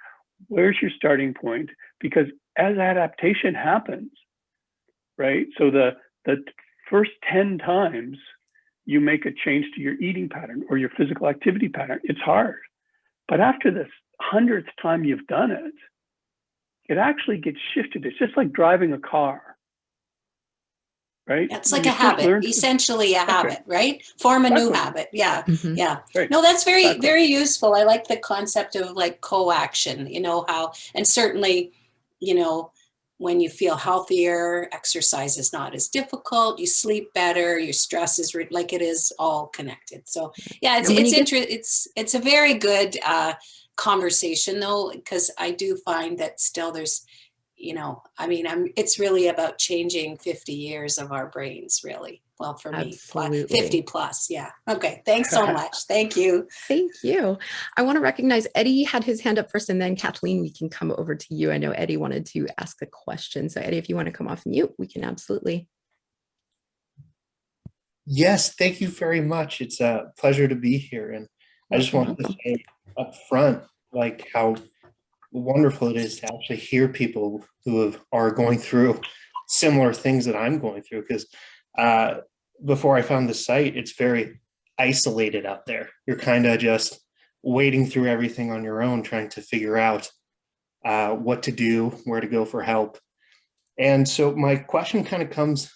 Where's your starting point? Because as adaptation happens, right? So the first 10 times you make a change to your eating pattern or your physical activity pattern, it's hard. But after this 100th time you've done it, it actually gets shifted. It's just like driving a car, right? It's like a habit, essentially a habit, right? Form a new habit. Yeah. Mhm. Yeah. Right. No, that's very, very useful. I like the concept of like co-action, and certainly, when you feel healthier, exercise is not as difficult, you sleep better, your stress is like, it is all connected. So yeah, it's a very good conversation though, because I do find that still there's, it's really about changing 50 years of our brains, really. Well, for Absolutely. me, 50 plus. Yeah. Okay. Thanks so much. Thank you. Thank you. I want to recognize Eddie had his hand up first, and then Kathleen, we can come over to you. I know Eddie wanted to ask a question. So Eddie, if you want to come off mute, we can absolutely. Yes, thank you very much. It's a pleasure to be here. And I just wanted to say up front, like how wonderful it is to actually hear people who are going through similar things that I'm going through. Because before I found the site, it's very isolated out there. You're kind of just wading through everything on your own, trying to figure out what to do, where to go for help. And so my question kind of comes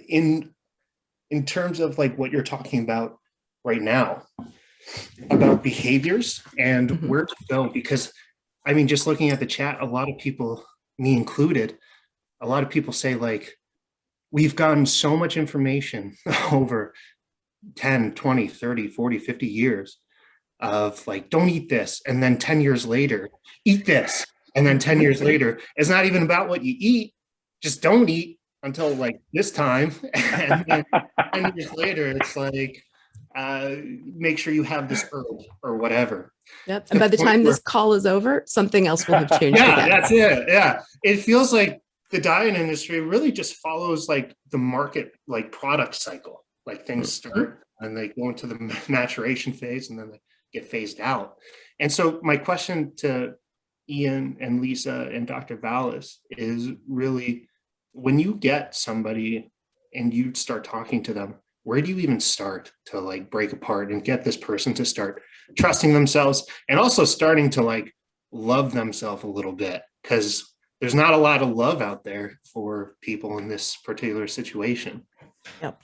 in terms of like what you're talking about right now, about behaviors and where to go. Because I mean, just looking at the chat, a lot of people, me included, a lot of people say like, we've gotten so much information over 10, 20, 30, 40, 50 years of like, don't eat this. And then 10 years later, eat this. And then 10 years later, it's not even about what you eat, just don't eat until like this time. And then 10 years later, it's like, make sure you have this herb or whatever. Yep. And by the time this call is over, something else will have changed. Yeah, again. that's it. Yeah. It feels like the diet industry really just follows like the market, like product cycle. Like things start and they go into the maturation phase and then they get phased out. And so my question to Ian and Lisa and Dr. Vallis is really, when you get somebody and you start talking to them, where do you even start to like break apart and get this person to start trusting themselves and also starting to like love themselves a little bit? Because there's not a lot of love out there for people in this particular situation. Yep.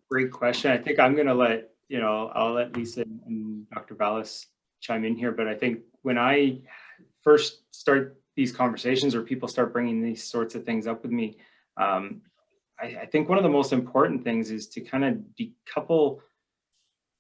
Great question. I think I'm going to let, I'll let Lisa and Dr. Vallis chime in here, but I think when I first start these conversations or people start bringing these sorts of things up with me, I think one of the most important things is to kind of decouple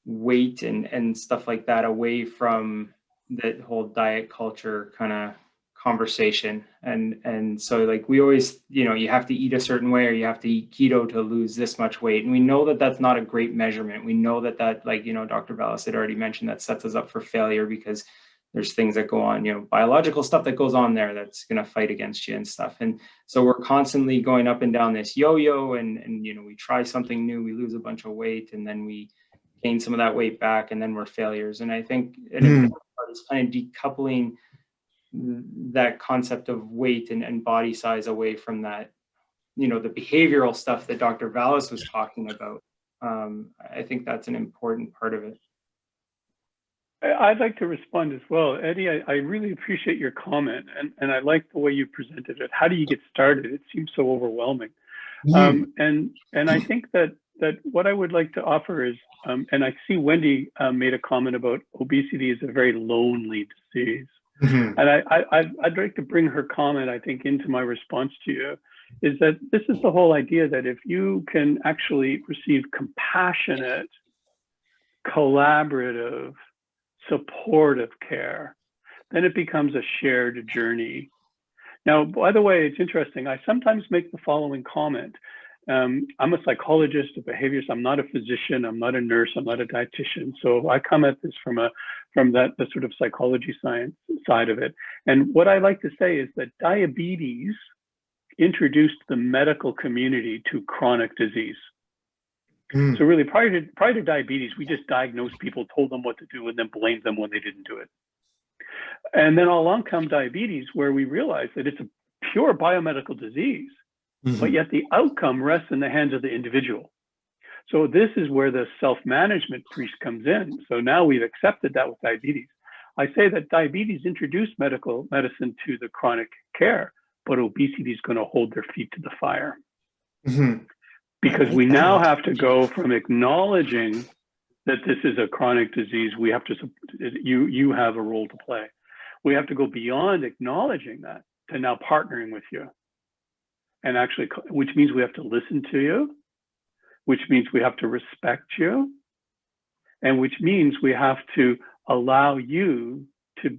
weight and stuff like that away from that whole diet culture kind of conversation. And so like we always, you have to eat a certain way or you have to eat keto to lose this much weight. And we know that that's not a great measurement. We know that like, Dr. Vallis had already mentioned, that sets us up for failure because there's things that go on, biological stuff that goes on there that's going to fight against you and stuff. And so we're constantly going up and down this yo-yo and we try something new, we lose a bunch of weight and then we gain some of that weight back and then we're failures. And I think an important part is kind of decoupling that concept of weight and body size away from that, the behavioral stuff that Dr. Vallis was talking about. I think that's an important part of it. I'd like to respond as well. Eddie, I really appreciate your comment and I like the way you presented it. How do you get started? It seems so overwhelming. And I think that what I would like to offer is, and I see Wendy made a comment about obesity is a very lonely disease. And I'd like to bring her comment, I think, into my response to you, is that this is the whole idea that if you can actually receive compassionate, collaborative, supportive care, then it becomes a shared journey. Now, by the way, it's interesting. I sometimes make the following comment. I'm a psychologist, a behaviorist. I'm not a physician. I'm not a nurse. I'm not a dietitian. So I come at this from the sort of psychology science side of it. And what I like to say is that diabetes introduced the medical community to chronic disease. So really, prior to diabetes, we just diagnosed people, told them what to do, and then blamed them when they didn't do it. And then along come diabetes, where we realize that it's a pure biomedical disease, but yet the outcome rests in the hands of the individual. So this is where the self-management piece comes in. So now we've accepted that with diabetes. I say that diabetes introduced medical medicine to the chronic care, but obesity is going to hold their feet to the fire. Because we now have to go from acknowledging that this is a chronic disease, we have to, you have a role to play. We have to go beyond acknowledging that to now partnering with you. And actually, which means we have to listen to you, which means we have to respect you, and which means we have to allow you to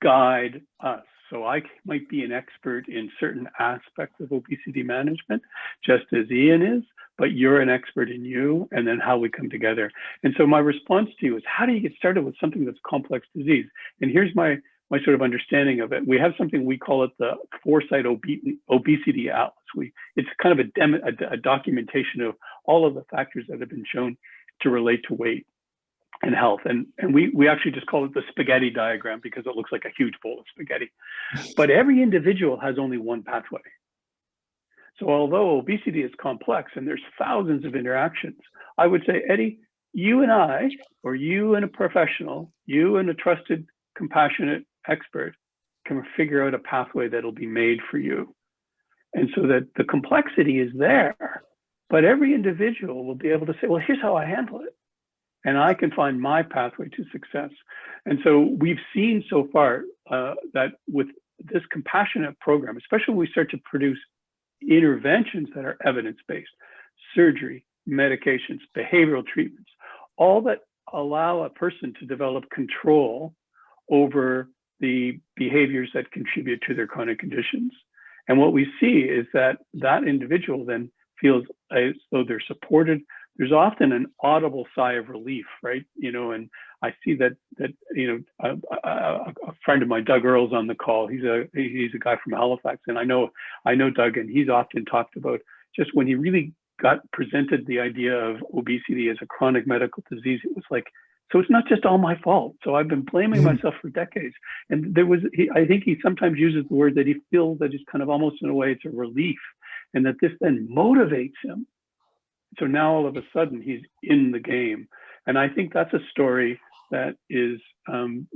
guide us. So I might be an expert in certain aspects of obesity management, just as Ian is, but you're an expert in you, and then how we come together. And so my response to you is, how do you get started with something that's complex disease? And here's my sort of understanding of it. We have something, we call it the Foresight Obesity Atlas. It's kind of a documentation of all of the factors that have been shown to relate to weight and health. And we actually just call it the spaghetti diagram because it looks like a huge bowl of spaghetti. But every individual has only one pathway. So although obesity is complex and there's thousands of interactions, I would say, Eddie, you and I, or you and a professional, you and a trusted, compassionate expert can figure out a pathway that'll be made for you. And so that the complexity is there, but every individual will be able to say, well, here's how I handle it. And I can find my pathway to success. And so we've seen so far that with this compassionate program, especially when we start to produce interventions that are evidence-based, surgery, medications, behavioral treatments, all that allow a person to develop control over the behaviors that contribute to their chronic conditions. And what we see is that that individual then feels as though they're supported. There's often an audible sigh of relief, right? You know, and I see that a friend of mine, Doug Earle's on the call. He's a guy from Halifax, and I know Doug, and he's often talked about just when he really got presented the idea of obesity as a chronic medical disease, it was like, so it's not just all my fault. So I've been blaming myself for decades. And I think he sometimes uses the word that he feels that it's kind of almost in a way it's a relief, and that this then motivates him. So now all of a sudden he's in the game. And I think that's a story that is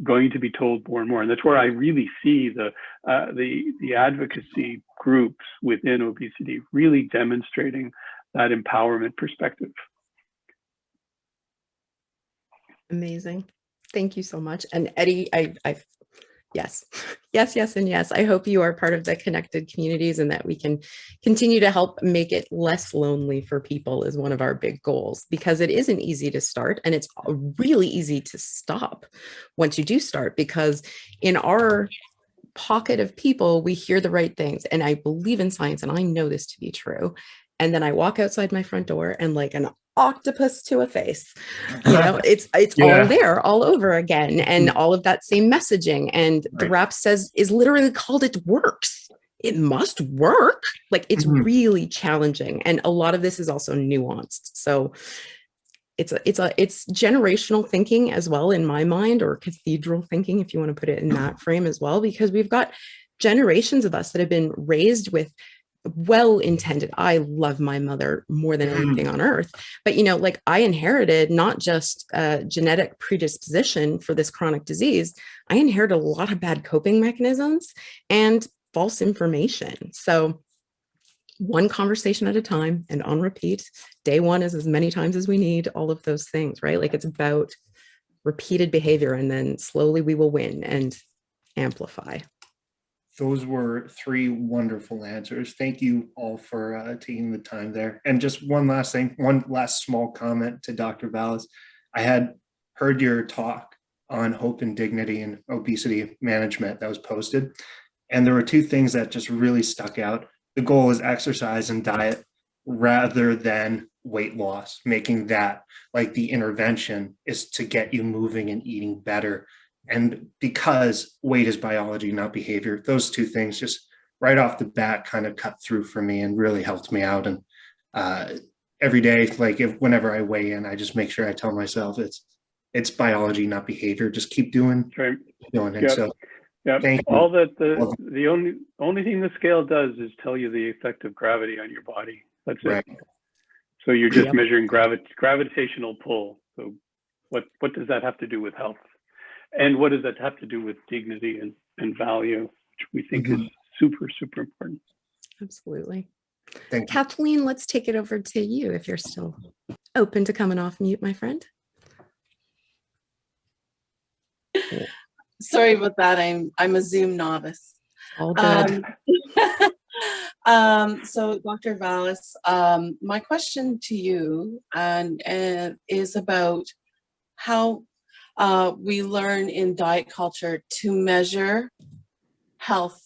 going to be told more and more. And that's where I really see the advocacy groups within obesity really demonstrating that empowerment perspective. Amazing. Thank you so much. And Eddie, yes, and yes. I hope you are part of the connected communities and that we can continue to help make it less lonely for people is one of our big goals, because it isn't easy to start and it's really easy to stop once you do start, because in our pocket of people, we hear the right things. And I believe in science and I know this to be true. And then I walk outside my front door and like an octopus to a face, you know, it's all there all over again. And all of that same messaging, and the rap says is literally called it works. It must work. Like it's really challenging. And a lot of this is also nuanced. So it's generational thinking as well in my mind, or cathedral thinking, if you want to put it in that frame as well, because we've got generations of us that have been raised with well-intended. I love my mother more than anything on earth, but you know, like I inherited not just a genetic predisposition for this chronic disease, I inherited a lot of bad coping mechanisms and false information. So one conversation at a time and on repeat. Day one is as many times as we need, all of those things, right? Like it's about repeated behavior, and then slowly we will win and amplify. Those were 3 wonderful answers. Thank you all for taking the time there. And just one last thing, one last small comment to Dr. Vallis. I had heard your talk on hope and dignity and obesity management that was posted. And there were 2 things that just really stuck out. The goal is exercise and diet rather than weight loss, making that like the intervention is to get you moving and eating better. And because weight is biology, not behavior, those 2 things just right off the bat kind of cut through for me and really helped me out. And every day, like whenever I weigh in, I just make sure I tell myself it's biology, not behavior. Just keep doing. Right. Doing it. So thank you. All that the only thing the scale does is tell you the effect of gravity on your body. That's it. So you're just measuring gravitational pull. So what does that have to do with health? And what does that have to do with dignity and value, which we think is super, super important. Absolutely. Thank you. Kathleen, let's take it over to you if you're still open to coming off mute, my friend. Sorry about that. I'm a Zoom novice. All good. So Dr. Vallis, my question to you is about how we learn in diet culture to measure health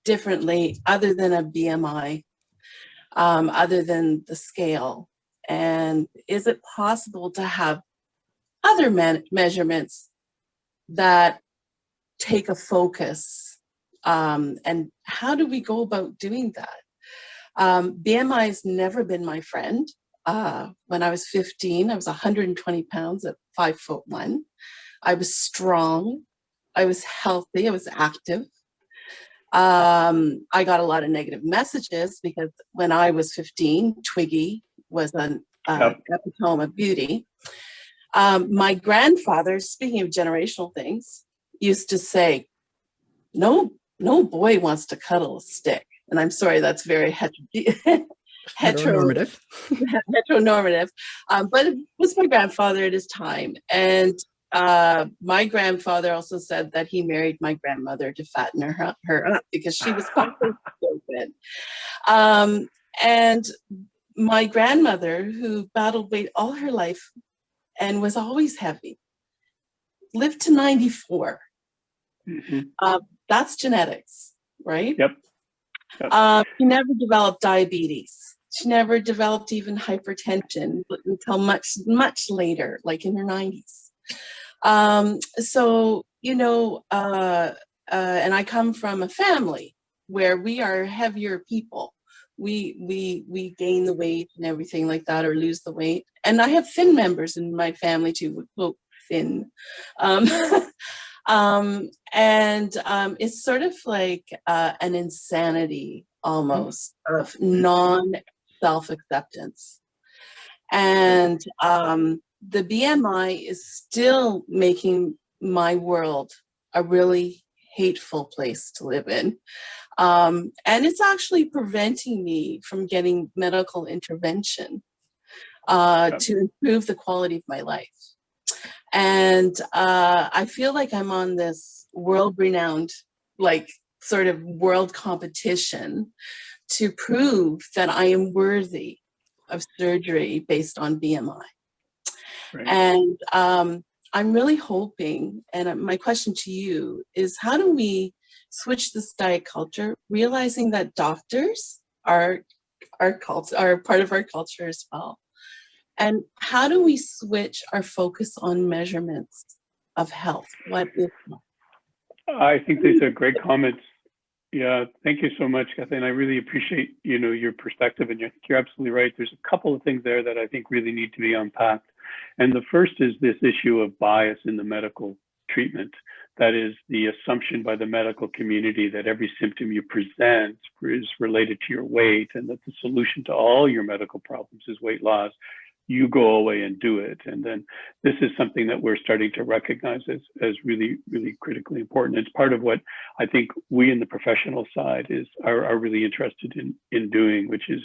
differently other than a BMI, other than the scale. And is it possible to have other measurements that take a focus? And how do we go about doing that? BMI has never been my friend. When I was 15, I was 120 pounds at 5'1". I was strong. I was healthy. I was active. I got a lot of negative messages because when I was 15, Twiggy was an epitome of beauty. My grandfather, speaking of generational things, used to say, no boy wants to cuddle a stick. And I'm sorry, that's very Heteronormative. heteronormative. But it was my grandfather at his time. And my grandfather also said that he married my grandmother to fatten her up because she was so good. And my grandmother, who battled weight all her life and was always heavy, lived to 94. Mm-hmm. That's genetics, right? Yep. She never developed diabetes. She never developed even hypertension until much, much later, like in her 90s. So, you know, and I come from a family where we are heavier people. We gain the weight and everything like that, or lose the weight. And I have thin members in my family too. Well, thin. It's sort of like an insanity almost of non-self-acceptance. And the BMI is still making my world a really hateful place to live in. And it's actually preventing me from getting medical intervention to improve the quality of my life. And I feel like I'm on this world-renowned, like, sort of world competition to prove that I am worthy of surgery based on BMI. Right. And I'm really hoping, and my question to you is, how do we switch this diet culture, realizing that doctors are part of our culture as well? And how do we switch our focus on measurements of health? What is that? I think these are great comments. Yeah, thank you so much, Kathleen. I really appreciate, you know, your perspective, and you're absolutely right. There's a couple of things there that I think really need to be unpacked. And the first is this issue of bias in the medical treatment. That is the assumption by the medical community that every symptom you present is related to your weight, and that the solution to all your medical problems is weight loss. You go away and do it. And then this is something that we're starting to recognize as really, really critically important. It's part of what I think we in the professional side are really interested in doing, which is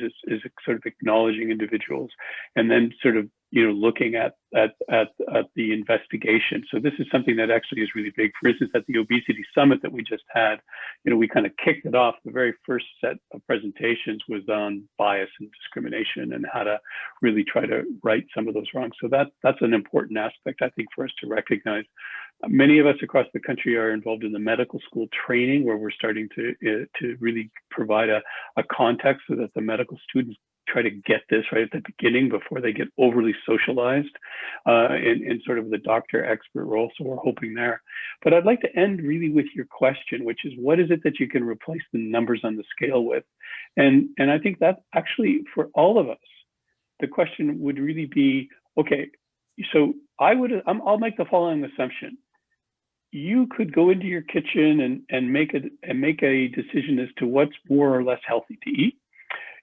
sort of acknowledging individuals and then sort of, you know, looking at the investigation. So this is something that actually is really big. For instance, at the Obesity Summit that we just had, you know, we kind of kicked it off. The very first set of presentations was on bias and discrimination and how to really try to right some of those wrongs. So that's an important aspect, I think, for us to recognize. Many of us across the country are involved in the medical school training, where we're starting to really provide a context so that the medical students try to get this right at the beginning before they get overly socialized in sort of the doctor expert role. So we're hoping there. But I'd like to end really with your question, which is, what is it that you can replace the numbers on the scale with? And I think that actually for all of us, the question would really be, okay, so I'll make the following assumption. You could go into your kitchen and make a decision as to what's more or less healthy to eat.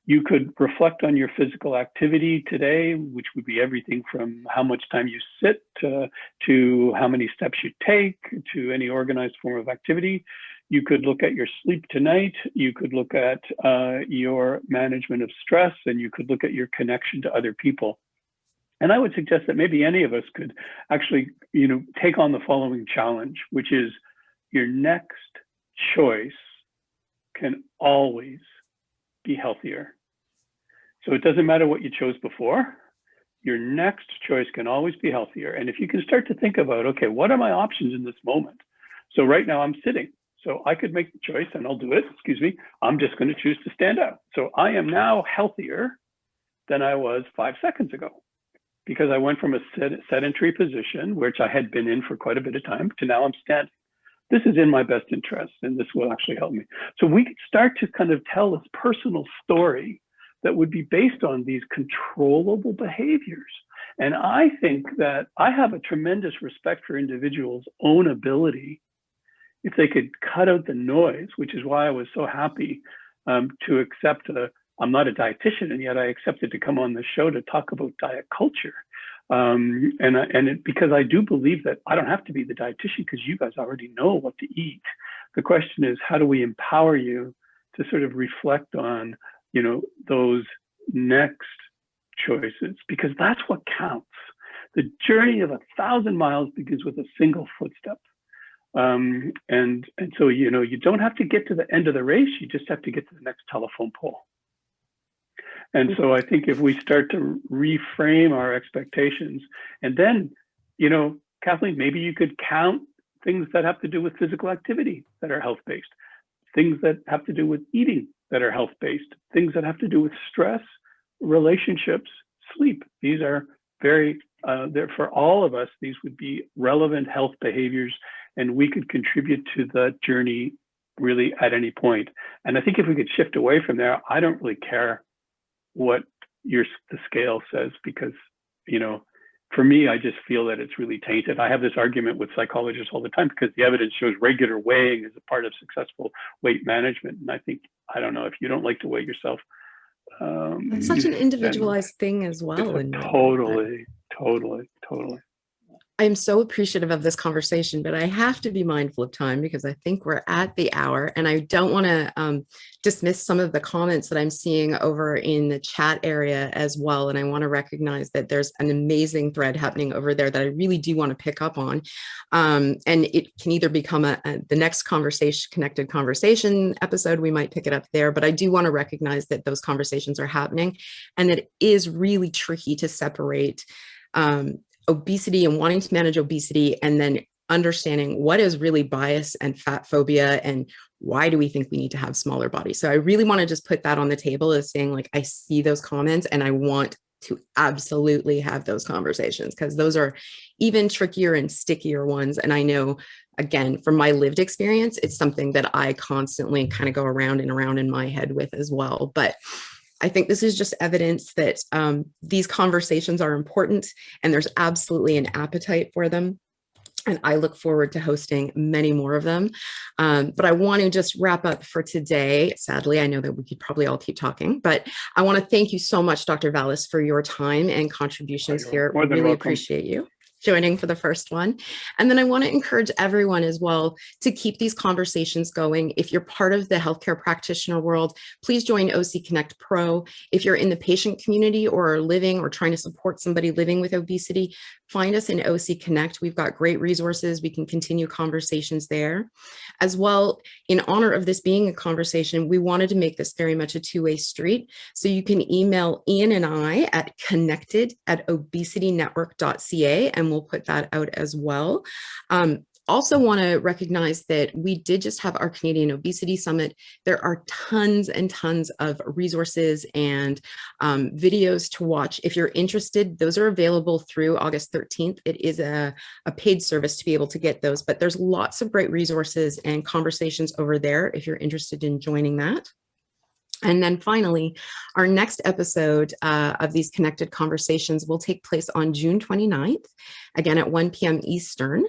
You could reflect on your physical activity today, which would be everything from how much time you sit to how many steps you take to any organized form of activity. You could look at your sleep tonight. You could look at your management of stress, and you could look at your connection to other people. And I would suggest that maybe any of us could actually, you know, take on the following challenge, which is your next choice can always be healthier. So it doesn't matter what you chose before, your next choice can always be healthier. And if you can start to think about, okay, what are my options in this moment? So right now I'm sitting, so I could make the choice, and I'll do it, excuse me, I'm just going to choose to stand up. So I am now healthier than I was 5 seconds ago, because I went from a sedentary position, which I had been in for quite a bit of time, to now I'm standing. This is in my best interest, and this will actually help me. So we could start to kind of tell this personal story that would be based on these controllable behaviors. And I think that I have a tremendous respect for individuals' own ability, if they could cut out the noise, which is why I was so happy to accept I'm not a dietitian, and yet I accepted to come on the show to talk about diet culture. Because I do believe that I don't have to be the dietitian because you guys already know what to eat. The question is, how do we empower you to sort of reflect on, those next choices? Because that's what counts. The journey of 1,000 miles begins with a single footstep. And so, you don't have to get to the end of the race. You just have to get to the next telephone pole. And so I think if we start to reframe our expectations, and then, Kathleen, maybe you could count things that have to do with physical activity that are health-based, things that have to do with eating that are health-based, things that have to do with stress, relationships, sleep. These are very, for all of us, these would be relevant health behaviors, and we could contribute to the journey really at any point. And I think if we could shift away from there, I don't really care what the scale says, because, for me, I just feel that it's really tainted. I have this argument with psychologists all the time because the evidence shows regular weighing is a part of successful weight management. And I don't know, if you don't like to weigh yourself. It's such an individualized thing as well. Totally. I'm so appreciative of this conversation, but I have to be mindful of time because I think we're at the hour, and I don't want to dismiss some of the comments that I'm seeing over in the chat area as well. And I want to recognize that there's an amazing thread happening over there that I really do want to pick up on. And it can either become the next connected conversation episode, we might pick it up there, but I do want to recognize that those conversations are happening, and that it is really tricky to separate obesity and wanting to manage obesity, and then understanding what is really bias and fat phobia, and why do we think we need to have smaller bodies. So I really want to just put that on the table as saying, like, I see those comments and I want to absolutely have those conversations, because those are even trickier and stickier ones. And I know, again, from my lived experience, it's something that I constantly kind of go around and around in my head with as well. But I think this is just evidence that these conversations are important, and there's absolutely an appetite for them. And I look forward to hosting many more of them. But I want to just wrap up for today. Sadly, I know that we could probably all keep talking, but I want to thank you so much, Dr. Vallis, for your time and contributions here. I really appreciate you joining for the first one. And then I want to encourage everyone as well to keep these conversations going. If you're part of the healthcare practitioner world, please join OC Connect Pro. If you're in the patient community or are living or trying to support somebody living with obesity, find us in OC Connect. We've got great resources. We can continue conversations there. As well, in honor of this being a conversation, we wanted to make this very much a two-way street. So you can email Ian and I at connected@obesitynetwork.ca, and we'll put that out as well. Also want to recognize that we did just have our Canadian Obesity Summit. There are tons and tons of resources and videos to watch. If you're interested, those are available through August 13th. It is a paid service to be able to get those, but there's lots of great resources and conversations over there if you're interested in joining that. And then finally, our next episode of these connected conversations will take place on June 29th, again at 1 p.m. Eastern.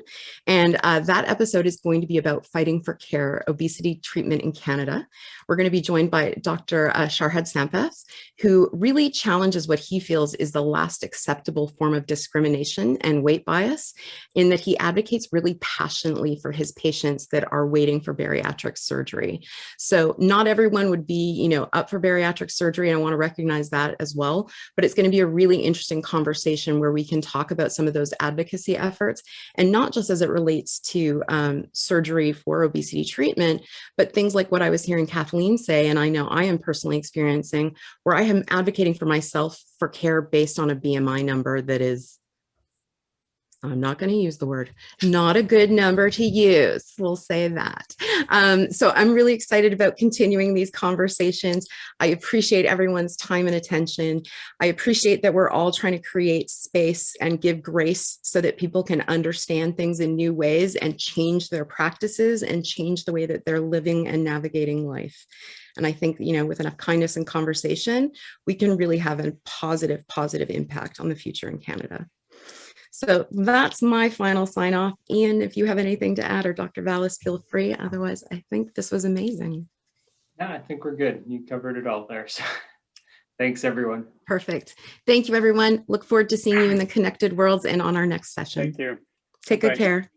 And that episode is going to be about fighting for care, obesity treatment in Canada. We're going to be joined by Dr. Sharhad Sampath, who really challenges what he feels is the last acceptable form of discrimination and weight bias, in that he advocates really passionately for his patients that are waiting for bariatric surgery. So not everyone would be, up for bariatric surgery, and I want to recognize that as well. But it's going to be a really interesting conversation where we can talk about some of those advocacy efforts, and not just as it relates to surgery for obesity treatment, but things like what I was hearing Kathleen say, and I know I am personally experiencing, where I am advocating for myself for care based on a BMI number that is, I'm not going to use the word, not a good number to use. We'll say that. So I'm really excited about continuing these conversations. I appreciate everyone's time and attention. I appreciate that we're all trying to create space and give grace so that people can understand things in new ways and change their practices and change the way that they're living and navigating life. And I think, with enough kindness and conversation, we can really have a positive impact on the future in Canada. So that's my final sign off. Ian, if you have anything to add, or Dr. Vallis, feel free. Otherwise, I think this was amazing. Yeah, I think we're good. You covered it all there. So Thanks, everyone. Perfect. Thank you, everyone. Look forward to seeing you in the connected worlds and on our next session. Thank you. Take good Bye. care.